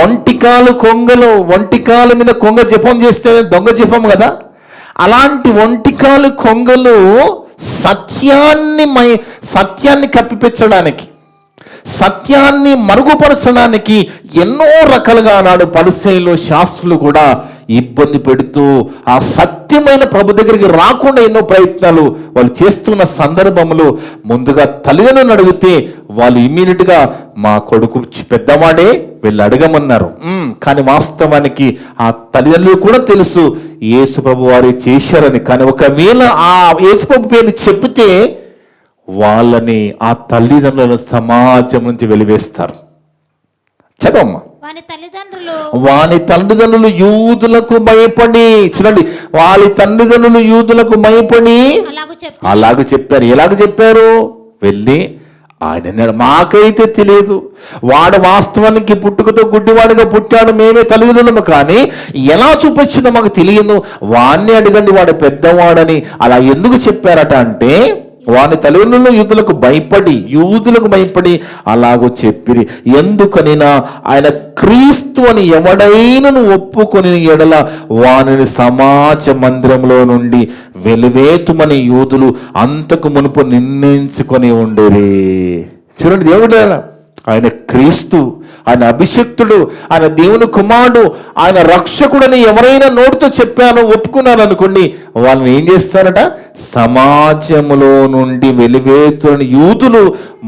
Speaker 1: ఒంటికాలు కొంగలు, ఒంటికాల మీద కొంగ జపం చేస్తే దొంగ జపం కదా. అలాంటి ఒంటికాలు కొంగలు సత్యాన్ని కప్పిపెట్టడానికి, సత్యాన్ని మరుగుపరచడానికి ఎన్నో రకాలుగా నాడు పరిసయ్యులు శాస్త్రులు కూడా ఇబ్బంది పెడుతూ ఆ సత్యమైన ప్రభు దగ్గరికి రాకుండా ఎన్నో ప్రయత్నాలు వాళ్ళు చేస్తున్న సందర్భంలో ముందుగా తల్లిదండ్రులను అడిగితే వాళ్ళు ఇమ్మీడియట్గా మా కొడుకు పెద్దవాడే వీళ్ళు అడగమన్నారు. కానీ వాస్తవానికి ఆ తల్లిదండ్రులు కూడా తెలుసు యేసు ప్రభు వారు చేశారని. కానీ ఒకవేళ ఆ యేసు ప్రభు పేరు చెప్తే వాళ్ళని ఆ తల్లిదండ్రులను సమాజం నుంచి వెలివేస్తారు. చదవమ్మా. వాని తల్లిదండ్రులు యూదులకు భయపడి, చూడండి, వాళ్ళ తల్లిదండ్రులు యూదులకు భయపడి అలాగ చెప్పారు. ఎలాగ చెప్పారు? వెళ్ళి ఆయన మాకైతే తెలియదు, వాడు వాస్తవానికి పుట్టుకతో గుడ్డివాడిగా పుట్టాడు, మేమే తల్లిదండ్రులము, కానీ ఎలా చూపించిందో మాకు తెలియదు, వాడిని అడగండి, వాడు పెద్దవాడని. అలా ఎందుకు చెప్పారట అంటే వాని తల్లిదండ్రులు యూదులకు భయపడి అలాగూ చెప్పిరి. ఎందుకనినా ఆయన క్రీస్తు అని ఎవడైనను ఒప్పుకొని ఎడల వానిని సమాజ మందిరంలో నుండి వెలివేతుమని యూదులు అంతకు మునుపు నిర్ణయించుకొని ఉండేది. చూడండి, దేవుడు ఆయన క్రీస్తు, ఆయన అభిషక్తుడు, ఆయన దేవుని కుమారుడు, ఆయన రక్షకుడని ఎవరైనా నోటితో చెప్పాను, ఒప్పుకున్నాను అనుకోండి, వాళ్ళని ఏం చేస్తారట? సమాజంలో నుండి వెలివేతులని యూదులు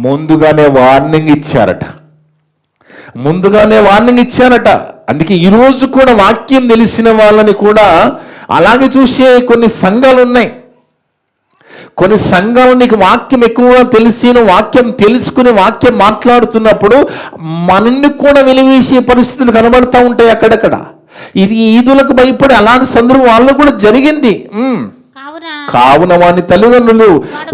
Speaker 1: ముందుగానే వార్నింగ్ ఇచ్చారట. అందుకే ఈరోజు కూడా వాక్యం తెలిసిన వాళ్ళని కూడా అలాగే చూసే కొన్ని సంఘాలు ఉన్నాయి. కొన్ని సంఘాలు నీకు వాక్యం ఎక్కువగా తెలిసిన వాక్యం తెలుసుకుని వాక్యం మాట్లాడుతున్నప్పుడు మనల్ని కూడా వెలివేసే పరిస్థితులు కనబడతా ఉంటాయి అక్కడక్కడ. ఇది ఈదులకు భయపడి అలాంటి సందర్భం వాళ్ళు కూడా జరిగింది. కావున వాని తల్లిదండ్రులు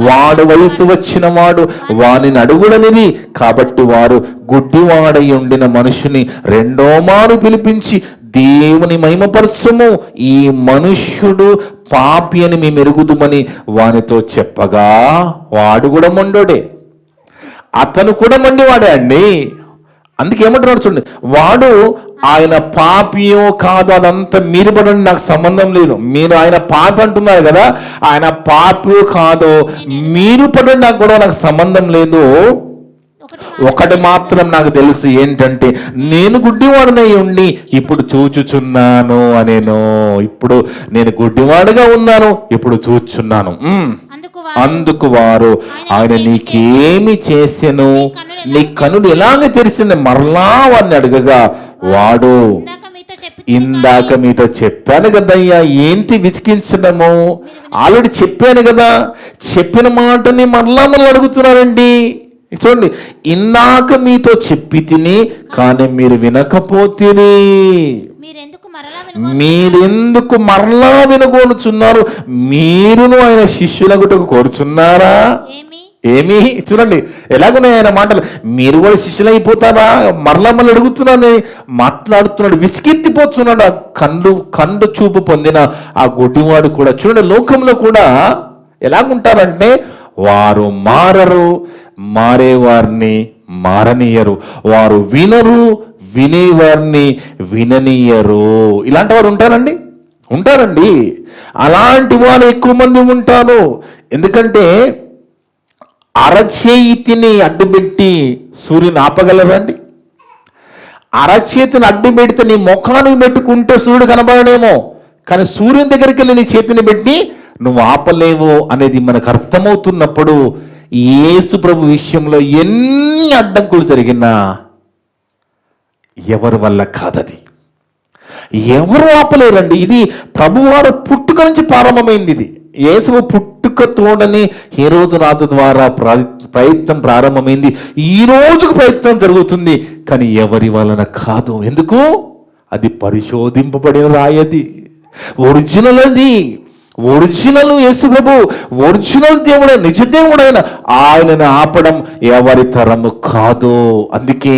Speaker 1: వాడు వయసు వచ్చిన వాడు వానిని అడుగుడనిది, కాబట్టి వారు గుడ్డివాడై ఉండిన మనుషుని రెండో మారు పిలిపించి దేవుని మహిమపరచము, ఈ మనుష్యుడు పాపి అని మేము ఎరుగుదుమని వానితో చెప్పగా వాడు కూడా మొండోడే, అతను కూడా మొండివాడే అండి. అందుకే ఏమంటున్నాడు చూడండి, వాడు ఆయన పాపియో కాదు అదంతా మీరు పడండి, నాకు సంబంధం లేదు. మీరు ఆయన పాపి అంటున్నారు కదా, ఆయన పాపియో కాదో మీరు పడండి, నాకు కూడా నాకు సంబంధం లేదు. ఒకటి మాత్రం నాకు తెలుసు, ఏంటంటే నేను గుడ్డివాడునై ఉండి ఇప్పుడు చూచుచున్నాను అనేను. ఇప్పుడు నేను గుడ్డివాడుగా ఉన్నాను, ఇప్పుడు చూచున్నాను. అందుకు వారు ఆయన నీకేమి చేసెను, నీ కనులు ఎలాగ తెరిసింది మరలా వారిని అడగగా వాడు ఇందాక మీతో చెప్పాను కదయ్యా, ఏంటి విచికించడము, ఆల్రెడీ చెప్పాను కదా, చెప్పిన మాటని మరలా అడుగుతున్నారండి. చూడండి, ఇందాక మీతో చెప్పి తిని కానీ మీరు వినకపోతేనే, మీరెందుకు మరలా వినగోలుచున్నారు, మీరును ఆయన శిష్యులగుటకు కోరుచున్నారా? ఏమి చూడండి ఎలాగున్నాయి ఆయన మాటలు. మీరు కూడా శిష్యులు అయిపోతారా, మరలా అడుగుతున్నాను మాట్లాడుతున్నాడు, విసిగెత్తిపోతున్నాడు. ఆ కండు చూపు పొందిన ఆ గుడ్డివాడు కూడా చూడండి, లోకంలో కూడా ఎలాగుంటారంటే వారు మారరు, మారేవారిని మారనీయరు, వారు వినరు, వినేవారిని విననీయరు. ఇలాంటి వారు ఉంటారండి. అలాంటి వారు ఎక్కువ మంది ఉంటారు. ఎందుకంటే అరచేతిని అడ్డుపెట్టి సూర్యుని ఆపగలరండి? అరచేతిని అడ్డు పెడితే నీ ముఖానికి పెట్టుకుంటే సూర్యుడు కనబడనేమో, కానీ సూర్యుని దగ్గరికి వెళ్ళి నీ చేతిని పెట్టి నువ్వు ఆపలేవు అనేది మనకు అర్థమవుతున్నప్పుడు యేసు ప్రభు విషయంలో ఎన్ని అడ్డంకులు జరిగినా ఎవరి వల్ల కాదది, ఎవరు ఆపలేరండి. ఇది ప్రభువారు పుట్టుక నుంచి ప్రారంభమైంది. ఇది యేసు పుట్టుకతోడని హేరోదు రాజు ద్వారా ప్రయత్నం ప్రారంభమైంది, ఈ రోజుకు ప్రయత్నం జరుగుతుంది, కానీ ఎవరి వలన కాదు. ఎందుకు? అది పరిశోధింపబడిన రాయది, ఒరిజినల్. అది ఒరిజినల్ యేసు ప్రభు, ఒరిజినల్ దేవుడు, నిజ దేవుడైన ఆయనను ఆపడం ఎవరి తరము కాదు. అందుకే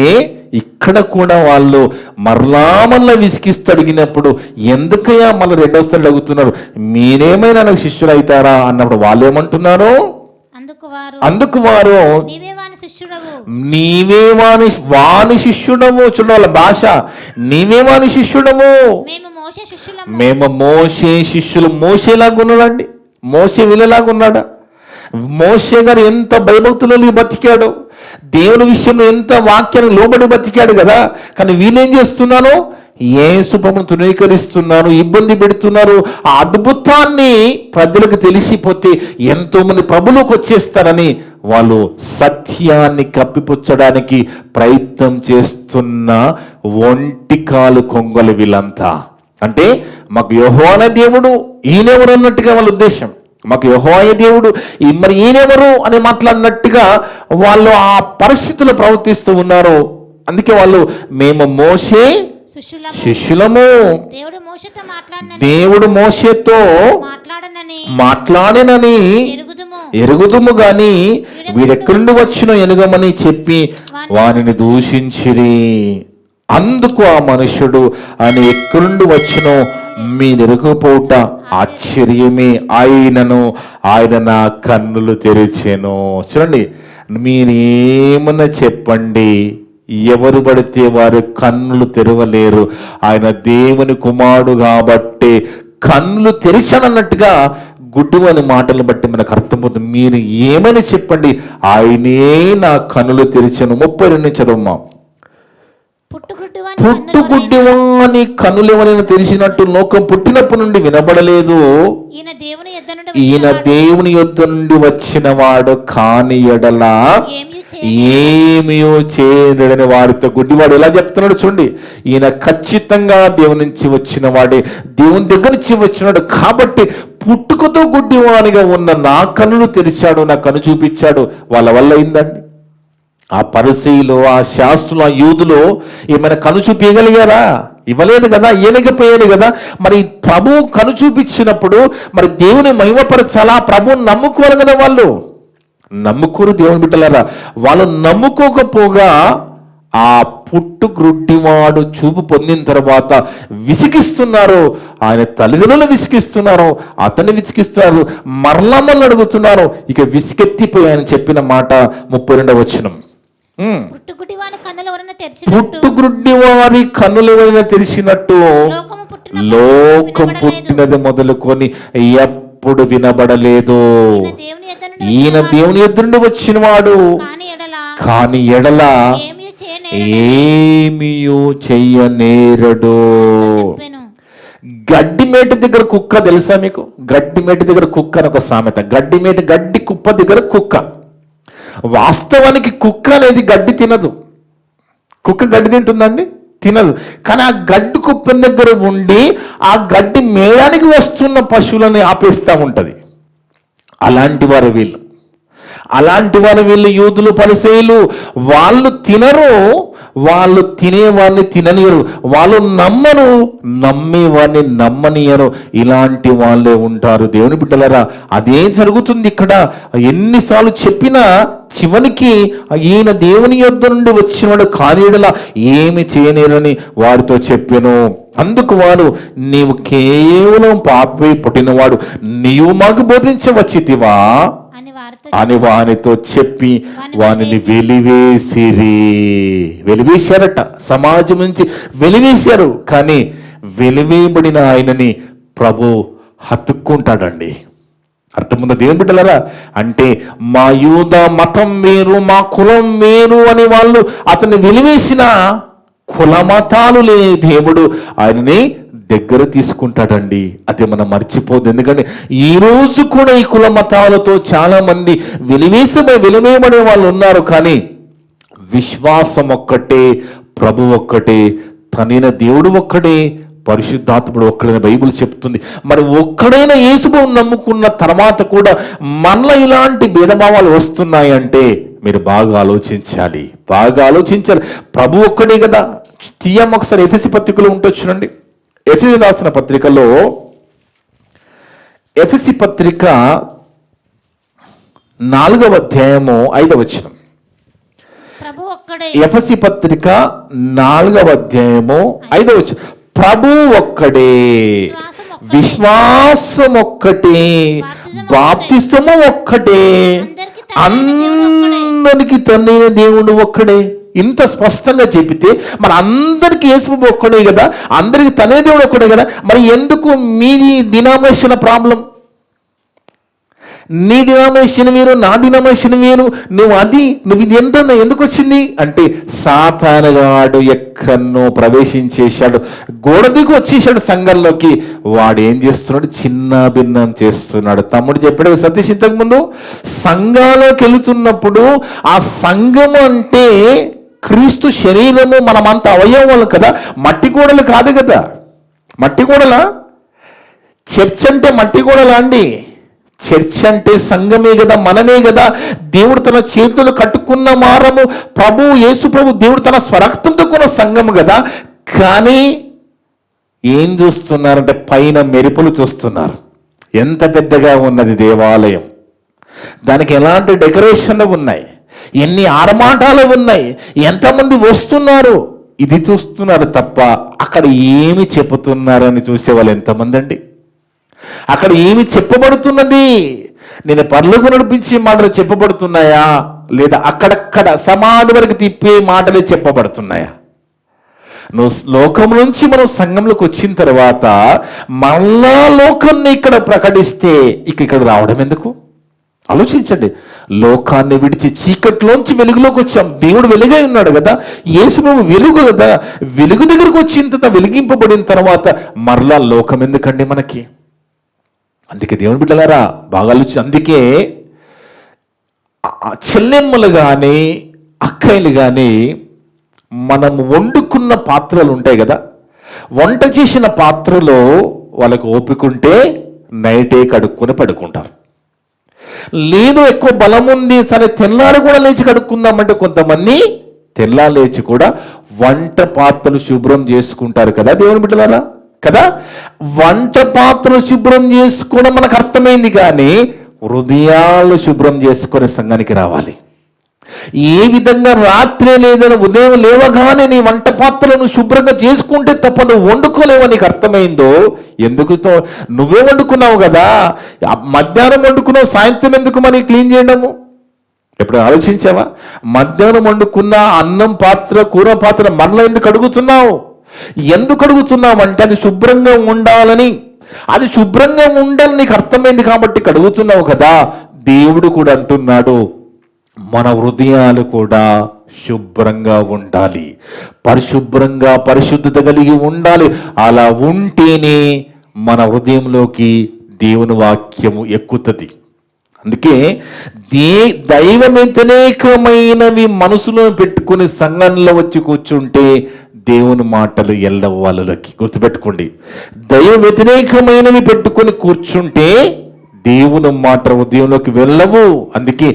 Speaker 1: ఇక్కడ కూడా వాళ్ళు మరలా విసిగిస్తూ అడిగినప్పుడు ఎందుకయ్యా మళ్ళీ రెండోసారి అడుగుతున్నారు, మీరేమైనా నాకు శిష్యులు అవుతారా అన్నప్పుడు వాళ్ళు ఏమంటున్నారు? అందుకు వారు నీవే వాని శిష్యుడము. చూడండి వాళ్ళ భాష, నీవే వాని శిష్యుడము, మేము మోషే శిష్యులు. మోషేలాగా ఉన్నాడండి, మోషే వీళ్ళలాగా ఉన్నాడా? మోషే గారు ఎంత భయభక్తులు బతికాడు, దేవుని విషయంలో ఎంత వాక్యాన్ని లోబడి బతికాడు కదా. కానీ వీళ్ళేం చేస్తున్నాను, యేసు ప్రభువును తృణీకరిస్తున్నారు, ఇబ్బంది పెడుతున్నారు. ఆ అద్భుతాన్ని ప్రజలకు తెలిసిపోతే ఎంతో మంది ప్రభులోకి వచ్చేస్తారని వాళ్ళు సత్యాన్ని కప్పిపుచ్చడానికి ప్రయత్నం చేస్తున్న ఒంటికాలు కొంగలు వీళ్ళంతా. అంటే మాకు యెహోవా దేవుడు ఈయనెవరు అన్నట్టుగా వాళ్ళ ఉద్దేశం. మాకు యెహోవా దేవుడు మరి ఈయనెవరు అని మాట్లాడినట్టుగా వాళ్ళు ఆ పరిస్థితుల్లో ప్రవర్తిస్తూ ఉన్నారు. అందుకే వాళ్ళు మేము మోషే శిష్యులము, దేవుడు మోషేతో మాట్లాడినని ఎరుగుదుము గాని వీడెక్కడి నుండి వచ్చినో ఎనుగమని చెప్పి వారిని దూషించిరి. అందుకు ఆ మనుష్యుడు ఆయన ఎక్కడి నుండి వచ్చినో మీరు ఎరుగపోవుట ఆశ్చర్యమే, ఆయన నా కన్నులు తెరిచెను. చూడండి, మీరేమన్నా చెప్పండి, ఎవరు పడితే వారి కన్నులు తెరవలేరు. ఆయన దేవుని కుమారుడు కాబట్టి కన్నులు తెరిచానన్నట్టుగా గుడ్డివని మాటలు బట్టి మనకు అర్థమవుతుంది. మీరు ఏమని చెప్పండి, ఆయనే నా కన్నులు తెరిచాను. 32 చదవమ్మా. పుట్టుగుడ్డివాని కన్నులు ఎవరైనా తెరిచినట్టు లోకం పుట్టినప్పటి నుండి వినబడలేదు. ఈయన దేవుని యొద్ద నుండి వచ్చిన వాడు కాని ఎడల ఏమీ చేయడని వారితో గుడ్డివాడు ఎలా చెప్తున్నాడు చూడండి. ఈయన ఖచ్చితంగా దేవుని నుంచి వచ్చిన వాడే, దేవుని దగ్గర నుంచి వచ్చినాడు కాబట్టి పుట్టుకతో గుడ్డివానిగా ఉన్న నా కన్నులు తెరిచాడు, నా కన్ను చూపించాడు. వాళ్ళ వల్ల అయిందండి. ఆ పరిసయ్యులు, ఆ శాస్త్రులు, ఆ యూదులు ఏమైనా కను చూపించగలిగారా? ఇవ్వలేదు కదా, ఇవ్వలేకపోయాడు కదా. మరి ప్రభువు కను చూపించినప్పుడు మరి దేవుని మహిమపరచాలా, ప్రభువుని నమ్ముకోవాలి కదా. వాళ్ళు నమ్ముకోరు దేవుని బిడ్డలారా. వాళ్ళు నమ్ముకోకపోగా ఆ పుట్టుగ్రుడ్డివాడు చూపు పొందిన తర్వాత విసిగిస్తున్నారు. ఆయన తల్లిదండ్రులు విసిగిస్తున్నారు, అతన్ని విసిగిస్తున్నారు, మరలా అడుగుతున్నారు. ఇక విసిగెత్తిపోయి ఆయన చెప్పిన మాట 32వ వచనం. పుట్టుగుడ్డివారి కన్నులు ఎవరైనా తెరిచినట్టు లోకం పుట్టినది మొదలుకొని ఎప్పుడు వినబడలేదు. ఈయన దేవుని యొద్ద నుండి వచ్చిన వాడు కాని ఎడల ఏమీ చెయ్యనేరడు. గడ్డి మేట దగ్గర కుక్క తెలుసా మీకు? గడ్డి మేట దగ్గర కుక్క అని ఒక సామెత. గడ్డి మేట, గడ్డి కుప్ప దగ్గర కుక్క. వాస్తవానికి కుక్క అనేది గడ్డి తినదు. కుక్క గడ్డి తింటుందండి? తినదు. కానీ ఆ గడ్డి కుప్ప దగ్గర ఉండి ఆ గడ్డి మేయడానికి వస్తున్న పశువులను ఆపేస్తూ ఉంటది. అలాంటి వారు వీళ్ళు యూదులు, పరిసయ్యులు. వాళ్ళు తినరు, వాళ్ళు తినేవాడిని తిననియరు, వాళ్ళు నమ్మరు, నమ్మేవాడిని నమ్మనియరు. ఇలాంటి వాళ్ళే ఉంటారు దేవుని బిడ్డలారా. అదే జరుగుతుంది ఇక్కడ. ఎన్నిసార్లు చెప్పినా చివరికి ఈయన దేవుని యొద్ద నుండి వచ్చినవాడు కానీడలా ఏమి చేయనేరని వారితో చెప్పాను. అందుకు వారు నీవు కేవలం పాపై పుట్టినవాడు, నీవు మాకు బోధించవచ్చితివా అని వానితో చెప్పి వానిని వెలివేశారట. సమాజం నుంచి వెలివేశారు. కానీ వెలివేయబడిన ఆయనని ప్రభు హత్తుక్కుంటాడండి. అర్థముందా దేవుని బిడ్డలారా? అంటే మా యూద మతం వేరు, మా కులం వేరు అని వాళ్ళు అతన్ని వెలివేసిన కుల మతాలు లే దేవుడు ఆయనని దగ్గర తీసుకుంటాడండి. అది మనం మర్చిపోదు. ఎందుకంటే ఈ రోజు కూడా ఈ కుల మతాలతో చాలా మంది వెలివేయబడే వాళ్ళు ఉన్నారు. కానీ విశ్వాసం ఒక్కటే, ప్రభు ఒక్కటే, తనైన దేవుడు ఒక్కడే, పరిశుద్ధాత్ముడు ఒక్కడైన బైబిల్ చెప్తుంది. మరి ఒక్కడైనా యేసుని నమ్ముకున్న తర్వాత కూడా మనలో ఇలాంటి భేదభావాలు వస్తున్నాయంటే మీరు బాగా ఆలోచించాలి. ప్రభు ఒక్కడే కదా. తీయం ఒకసారి ఎఫెసీ పత్రికలో చూడండి. ఎఫెసీ రాసిన పత్రికలో, ఎఫెసీ పత్రిక 4వ అధ్యాయము 5వ వచనం. ఎఫెసీ పత్రిక 4వ అధ్యాయము 5వ వచనం. ప్రభు ఒక్కడే, విశ్వాసం ఒక్కటే, బాప్తిస్మము ఒక్కటే, అందరికి తన్నైన దేవుడు ఒక్కడే. ఇంత స్పష్టంగా చెబితే మరి అందరికి యేసు ఒక్కడే కదా, అందరికి తనే దేవుడు ఒక్కడే కదా. మరి ఎందుకు మీ డినామినేషన్ ప్రాబ్లం? నీ డినామినేషన్ వేరు, నా డినామినేషన్ వేరు, నువ్వు ఇది ఎంత ఎందుకు వచ్చింది అంటే సాతానుగాడు ఎక్కడో ప్రవేశించేశాడు, గోడ దిగి వచ్చేసాడు సంఘంలోకి. వాడు ఏం చేస్తున్నాడు? చిన్న భిన్నం చేస్తున్నాడు. తమ్ముడు చెప్పాడు సతీష్ ఇంతకు ముందు, సంఘాలోకి వెళుతున్నప్పుడు ఆ సంఘం అంటే క్రీస్తు శరీరము, మనమంతా అవయవాలు కదా, మట్టి గోడలు కాదు కదా. మట్టి గోడలా? చర్చ్ అంటే మట్టి గోడలా అండి? చర్చ్ అంటే సంఘమే కదా, మనమే కదా. దేవుడు తన చేతులు కట్టుకున్న మారము, యేసు ప్రభు దేవుడు తన స్వరక్తంతో కొన్న సంఘము కదా. కానీ ఏం చూస్తున్నారంటే పైన మెరుపులు చూస్తున్నారు. ఎంత పెద్దగా ఉన్నది దేవాలయం, దానికి ఎలాంటి డెకరేషన్లు ఉన్నాయి, ఎన్ని ఆర్మాటాలు ఉన్నాయి, ఎంతమంది వస్తున్నారు, ఇది చూస్తున్నారు తప్ప అక్కడ ఏమి చెబుతున్నారని చూసేవాళ్ళు ఎంతమంది అండి? అక్కడ ఏమి చెప్పబడుతున్నది? నేను పరలోకం నడిపించే మాటలు చెప్పబడుతున్నాయా, లేదా అక్కడక్కడ సమాధి వరకు తిప్పే మాటలే చెప్పబడుతున్నాయా? నువ్వు లోకం నుంచి మనం సంఘంలోకి వచ్చిన తర్వాత మళ్ళా లోకాన్ని ఇక్కడ ప్రకటిస్తే ఇక్కడ రావడం ఎందుకు? ఆలోచించండి. లోకాన్ని విడిచి చీకట్లోంచి వెలుగులోకి వచ్చాం. దేవుడు వెలుగై ఉన్నాడు కదా, యేసు ప్రభు వెలుగు కదా. వెలుగు దగ్గరకు వచ్చిన తర్వాత, వెలిగింపబడిన తర్వాత మరలా లోకం ఎందుకండి మనకి? అందుకే దేవుని బిడ్డలారా బాగా అందుకే చెల్లెమ్మలు కానీ అక్కయ్యలు కానీ మనం వండుకున్న పాత్రలు ఉంటాయి కదా, వంట చేసిన పాత్రలో వాళ్ళకు ఓపిక ఉంటే నైటే కడుక్కొని పడుకుంటారు. లేదు ఎక్కువ బలం ఉంది, సరే తెల్లారు కూడా లేచి కడుక్కుందామంటే కొంతమంది తెల్లారు లేచి కూడా వంట పాత్రలు శుభ్రం చేసుకుంటారు కదా దేవుని బిడ్డలారా కదా. వంట పాత్రలు శుభ్రం చేసుకోవడం మనకు అర్థమైంది, కానీ హృదయాలు శుభ్రం చేసుకునే సంఘానికి రావాలి. ఏ విధంగా రాత్రే లేదని ఉదయం లేవగానే నీ వంట పాత్రలను శుభ్రంగా చేసుకుంటే తప్ప నువ్వు వండుకోలేవని నీకు అర్థమైందో, ఎందుకుతో నువ్వే వండుకున్నావు కదా, మధ్యాహ్నం వండుకున్నావు, సాయంత్రం ఎందుకు మరి క్లీన్ చేయడము? ఎప్పుడు ఆలోచించావా? మధ్యాహ్నం వండుకున్న అన్నం పాత్ర, కూర పాత్ర మరలా ఎందుకు అడుగుతున్నావు? ఎందుకు అడుగుతున్నావు అంటే అది శుభ్రంగా ఉండాలని. అది శుభ్రంగా ఉండాలని నీకు అర్థమైంది కాబట్టి కడుగుతున్నావు కదా. దేవుడు కూడా అంటున్నాడు, మన హృదయాలు కూడా శుభ్రంగా ఉండాలి, పరిశుభ్రంగా పరిశుద్ధత కలిగి ఉండాలి. అలా ఉంటేనే మన హృదయంలోకి దేవుని వాక్యము ఎక్కుతుంది. అందుకే దైవ వ్యతిరేకమైనవి మనసులో పెట్టుకుని సంఘంలో వచ్చి కూర్చుంటే దేవుని మాటలు ఎల్లవాళ్ళకి గుర్తుపెట్టుకోండి. దైవ వ్యతిరేకమైనవి పెట్టుకొని కూర్చుంటే దేవుని మాట హృదయంలోకి వెళ్ళవు. అందుకే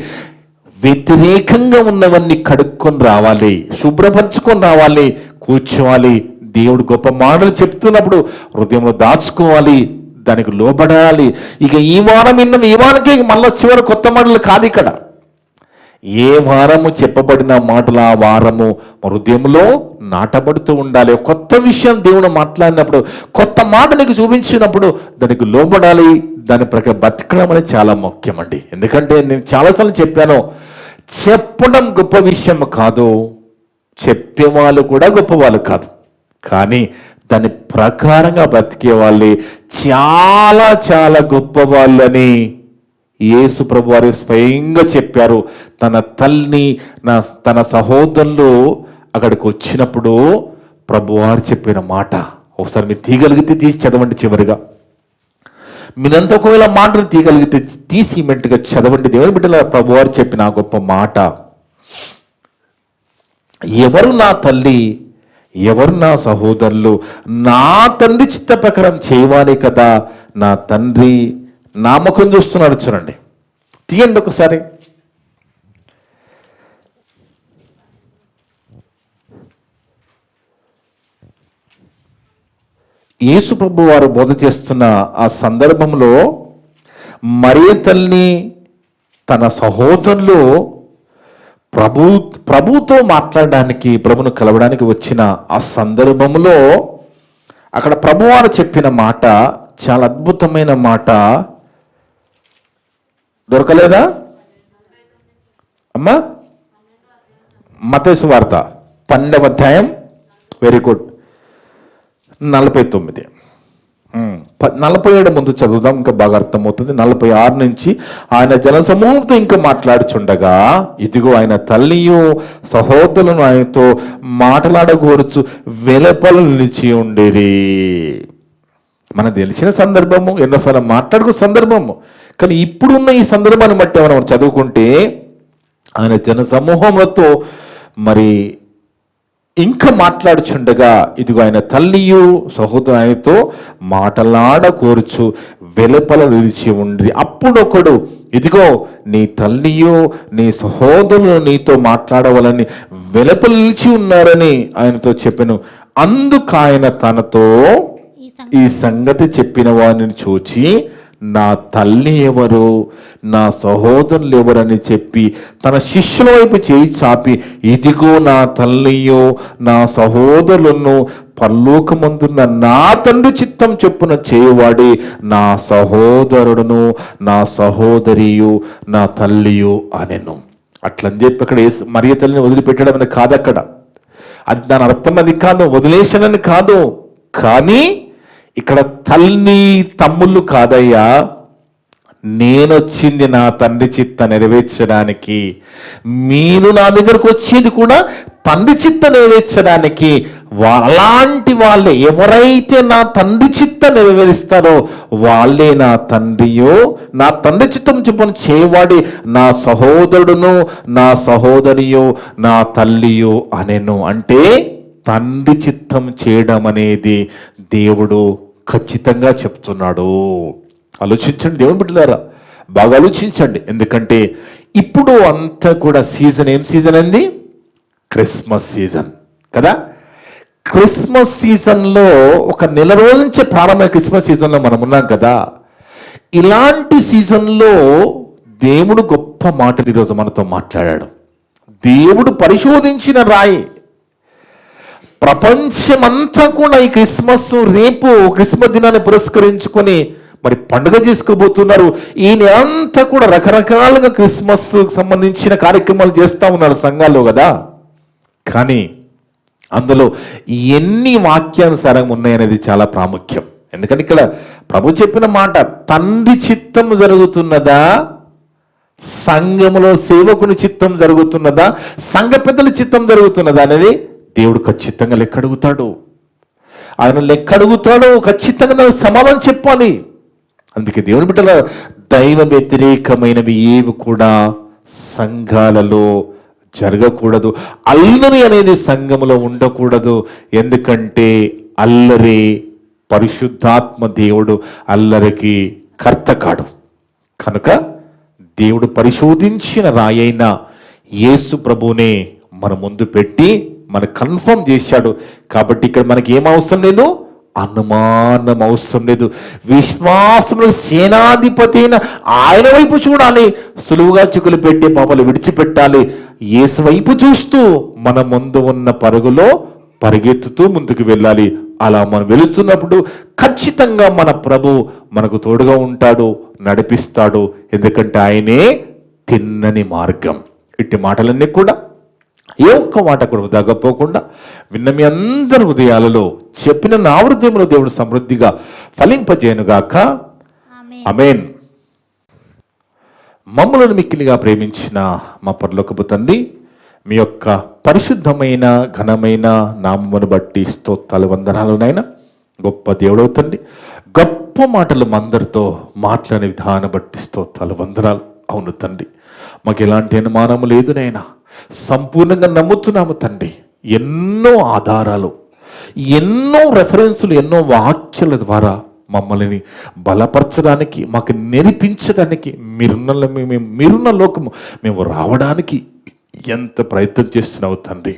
Speaker 1: వ్యతిరేకంగా ఉన్నవన్నీ కడుక్కొని రావాలి, శుభ్రపరచుకొని రావాలి, కూర్చోవాలి. దేవుడు గొప్ప మాటలు చెప్తున్నప్పుడు హృదయంలో దాచుకోవాలి, దానికి లోబడాలి. ఇక ఈ వారం విన్నాం, ఈ వారానికి మళ్ళీ చివరి కొత్త మాటలు కాదు. ఇక్కడ ఏ వారము చెప్పబడిన మాటలు ఆ వారము హృదయంలో నాటబడుతూ ఉండాలి. కొత్త విషయం దేవుడు మాట్లాడినప్పుడు, కొత్త మాట నీకు చూపించినప్పుడు దానికి లోబడాలి, దాని ప్రకారం బతకడం అనేది చాలా ముఖ్యమండి. ఎందుకంటే నేను చాలాసార్లు చెప్పాను, చెప్పడం గొప్ప విషయం కాదు, చెప్పేవాళ్ళు కూడా గొప్పవాళ్ళు కాదు, కానీ దాని ప్రకారంగా బ్రతికే వాళ్ళే చాలా చాలా గొప్ప వాళ్ళని యేసు ప్రభు వారు స్వయంగా చెప్పారు. తన తల్లిని, తన సహోదరులు అక్కడికి వచ్చినప్పుడు ప్రభువారు చెప్పిన మాట ఒకసారి మీరు తీయగలిగితే తీసి చదవండి. చివరిగా మీరంతా ఒకవేళ మాటలు తీయగలిగితే తీసి ఇమెంట్గా చదవండి. దేవుని బిడ్డల ప్రభువారు చెప్పిన గొప్ప మాట, ఎవరు నా తల్లి, ఎవరు నా సహోదరులు, నా తండ్రి చిత్త ప్రకారం చేయవాలి కదా నా తండ్రి. నా ముఖం చూస్తున్నాడు, చూడండి, తీయండి ఒకసారి. యేసు ప్రభు వారు బోధ చేస్తున్న ఆ సందర్భంలో మరియ తల్లి తన సహోదరులు ప్రభుతో మాట్లాడడానికి, ప్రభును కలవడానికి వచ్చిన ఆ సందర్భంలో అక్కడ ప్రభువారు చెప్పిన మాట చాలా అద్భుతమైన మాట. దొరకలేదా అమ్మా? మత్తయి సువార్త 12వ అధ్యాయం, వెరీ గుడ్, 49. 47 ముందు చదువుదాం, ఇంకా బాగా అర్థమవుతుంది. 46 నుంచి, ఆయన జనసమూహంతో ఇంకా మాట్లాడుచుండగా, ఇదిగో ఆయన తల్లియు సహోదరులను ఆయనతో మాట్లాడగోరుచు వెలుపల నిలిచి ఉండేది. మనకు తెలిసిన సందర్భము, ఎన్నోసార్లు మాట్లాడుకున్న సందర్భము. కానీ ఇప్పుడున్న ఈ సందర్భాన్ని బట్టి మనం చదువుకుంటే, ఆయన జనసమూహములతో మరి ఇంకా మాట్లాడుచుండగా, ఇదిగో ఆయన తల్లియు సహోదరు ఆయనతో మాట్లాడకూర్చు వెలుపల నిలిచి ఉండి, అప్పుడు ఒకడు, ఇదిగో నీ తల్లియు నీ సహోదరులు నీతో మాట్లాడవాలని వెలుపల నిలిచి ఉన్నారని ఆయనతో చెప్పెను. అందుకు ఆయన తనతో ఈ సంగతి చెప్పిన వారిని చూచి, నా తల్లి ఎవరు, నా సహోదరులు ఎవరని చెప్పి తన శిష్యుల వైపు చేయి చాపి, ఇదిగో నా తల్లియో నా సహోదరులను పరలోకమందున్న నా తండ్రి చిత్తం చొప్పున చేయవాడి నా సహోదరుడును నా సహోదరియు నా తల్లియు అనెను. అట్లని చెప్పి అక్కడ మరియ తల్లిని వదిలిపెట్టడం అని కాదు. అక్కడ అది దాని అర్థం అది కాదు, వదిలేశానని కాదు. కానీ ఇక్కడ తల్లి తమ్ముళ్ళు కాదయ్యా, నేనొచ్చింది నా తండ్రి చిత్త నెరవేర్చడానికి, మీరు నా దగ్గరకు వచ్చేది కూడా తండ్రి చిత్త నెరవేర్చడానికి. అలాంటి వాళ్ళే, ఎవరైతే నా తండ్రి చిత్త నెరవేరుస్తారో వాళ్ళే నా తండ్రియో నా తండ్రి చిత్తం చెప్పుని చేయవాడి నా సహోదరుడును నా సహోదరియో నా తల్లియో అనెను. అంటే తండ్రి చిత్తం చేయడం అనేది దేవుడు ఖచ్చితంగా చెప్తున్నాడు. ఆలోచించండి దేవుని బిడ్డలారా, బాగా ఆలోచించండి. ఎందుకంటే ఇప్పుడు అంతా కూడా సీజన్ ఏం సీజన్ అండి? క్రిస్మస్ సీజన్ కదా. క్రిస్మస్ సీజన్లో ఒక నెల రోజు నుంచే ప్రారంభమైన క్రిస్మస్ సీజన్లో మనం ఉన్నాం కదా. ఇలాంటి సీజన్లో దేవుడు గొప్ప మాటలు ఈరోజు మనతో మాట్లాడాడు. దేవుడు పరిశోధించిన రాయి. ప్రపంచమంతా కూడా ఈ క్రిస్మస్, రేపు క్రిస్మస్ దినాన్ని పురస్కరించుకొని మరి పండుగ చేసుకోబోతున్నారు. ఈ నెలంతా కూడా రకరకాలుగా క్రిస్మస్ సంబంధించిన కార్యక్రమాలు చేస్తూ ఉన్నారు సంఘాల్లో కదా. కానీ అందులో ఎన్ని వాక్యానుసారం ఉన్నాయనేది చాలా ప్రాముఖ్యం. ఎందుకంటే ఇక్కడ ప్రభు చెప్పిన మాట, తండ్రి చిత్తం జరుగుతున్నదా, సంఘములో సేవకుని చిత్తం జరుగుతున్నదా, సంఘ పెద్దల చిత్తం జరుగుతున్నదా అనేది దేవుడు ఖచ్చితంగా లెక్క అడుగుతాడు. ఆయన లెక్క అడుగుతాడు, ఖచ్చితంగా నాకు సమాధానం చెప్పాలి. అందుకే దేవుని బిడ్డల దైవ వ్యతిరేకమైనవి ఏవి కూడా సంఘాలలో జరగకూడదు. అల్లరి అనేది సంఘములో ఉండకూడదు. ఎందుకంటే అల్లరి పరిశుద్ధాత్మ దేవుడు అల్లరికి కర్త కాడు. కనుక దేవుడు పరిశోధించిన రాయైన యేసు ప్రభువునే మన ముందు పెట్టి మనకు కన్ఫర్మ్ చేశాడు. కాబట్టి ఇక్కడ మనకి ఏం అవసరం లేదు, అనుమానం అవసరం లేదు. విశ్వాసముల సేనాధిపతి అయిన ఆయన వైపు చూడాలి. సులువుగా చిక్కులు పెట్టే పాపలు విడిచిపెట్టాలి. యేసు వైపు చూస్తూ మన ముందు ఉన్న పరుగులో పరిగెత్తుతూ ముందుకు వెళ్ళాలి. అలా మనం వెళుతున్నప్పుడు ఖచ్చితంగా మన ప్రభు మనకు తోడుగా ఉంటాడు, నడిపిస్తాడు. ఎందుకంటే ఆయనే తిన్నని మార్గం. ఇట్టి మాటలన్నీ కూడా ఏ ఒక్క మాట కూడా దగ్గపోకుండా విన్న మీ అందరి హృదయాలలో చెప్పిన నా హృదయంలో దేవుడు సమృద్ధిగా ఫలింపజేయనుగాక. ఆమేన్. మమ్మలను మిక్కిలిగా ప్రేమించిన మా పరలోకపు తండ్రి, మీ యొక్క పరిశుద్ధమైన ఘనమైన నామమును బట్టి స్తోత్రాలు వందనాలునైనా. గొప్ప దేవుడవు తండ్రి, గొప్ప మాటలు మందరితో మాట్లాడే విధానం బట్టి స్తోత్రాలు వందనాలు. అవును తండ్రి, మాకు ఎలాంటి అనుమానము లేదు నైనా, సంపూర్ణంగా నమ్ముతున్నాము తండ్రి. ఎన్నో ఆధారాలు, ఎన్నో రెఫరెన్సులు, ఎన్నో వాక్యాల ద్వారా మమ్మల్ని బలపరచడానికి, మాకు నేర్పించడానికి, మీరున్న లోకము మేము రావడానికి ఎంత ప్రయత్నం చేస్తున్నావు తండ్రి.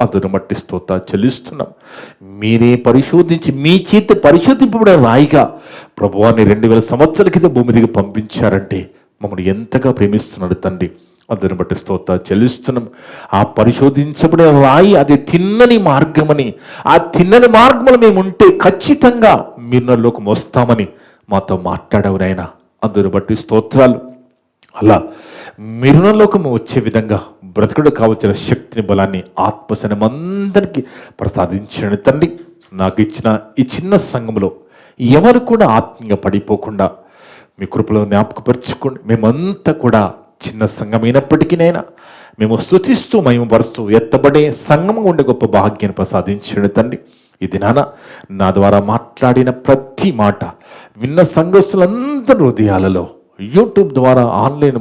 Speaker 1: అతను మట్టి స్తోత్ర చెల్లిస్తున్నాం. మీరే పరిశోధించి మీ చేతి పరిశోధింపబడే రాయిగా ప్రభువాన్ని 2000 సంవత్సరాల కింద భూమి దిగి పంపించారంటే మమ్మల్ని ఎంతగా ప్రేమిస్తున్నాడు తండ్రి. అతను బట్టి స్తోత్ర చెల్లిస్తున్నాం. ఆ పరిశోధించబడే రాయి అది తిన్నని మార్గమని, ఆ తిన్నని మార్గంలో మేము ఉంటే ఖచ్చితంగా మీరు లోకం వస్తామని మాతో మాట్లాడేవరైనా అందును బట్టి స్తోత్రాలు. అలా మిరునలోకము వచ్చే విధంగా బ్రతుకుడు కావలసిన శక్తిని, బలాన్ని, ఆత్మశనం అందరికీ ప్రసాదించండి తండ్రి. నాకు ఇచ్చిన ఈ చిన్న సంఘంలో ఎవరు కూడా ఆత్మీయంగా పడిపోకుండా మీ కృపలో జ్ఞాపకపరుచుకోండి. మేమంతా కూడా చిన్న సంఘమైనప్పటికీనైనా మేము స్తుతిస్తూ మహిమపరుస్తూ ఎత్తబడే సంఘంగా ఉండే గొప్ప భాగ్యాన్ని ప్రసాదించండి తండ్రి. ఈ దినాన నా ద్వారా మాట్లాడిన ప్రతి మాట విన్న సంఘస్థులందరి హృదయాలలో, యూట్యూబ్ ద్వారా ఆన్లైన్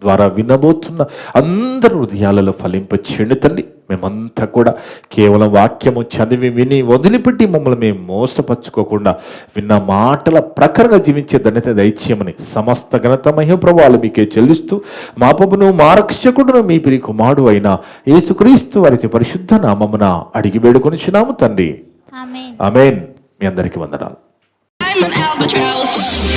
Speaker 1: ద్వారా వినబోతున్న అందరి హృదయాలలో ఫలింపచేయండి తండ్రి. మేమంతా కూడా కేవలం వాక్యము చదివి విని వదిలిపెట్టి మమ్మల్ని మేము మోసపరచుకోకుండా విన్న మాటల ప్రకారంగా జీవించే ధన్యత దయచేయమని సమస్త ఘనత మహిమ ప్రభావాలు మీకే చెల్లిస్తూ మా ప్రభును మా రక్షకుడును మీ ప్రియ కుమారుడు అయిన యేసుక్రీస్తు వారి పరిశుద్ధ నామమున అడిగి వేడుకొనిచున్నాము తండ్రి.
Speaker 2: ఆమేన్.
Speaker 1: ఆమేన్. మీ అందరికీ వందనాలు.
Speaker 3: I'm an albatross.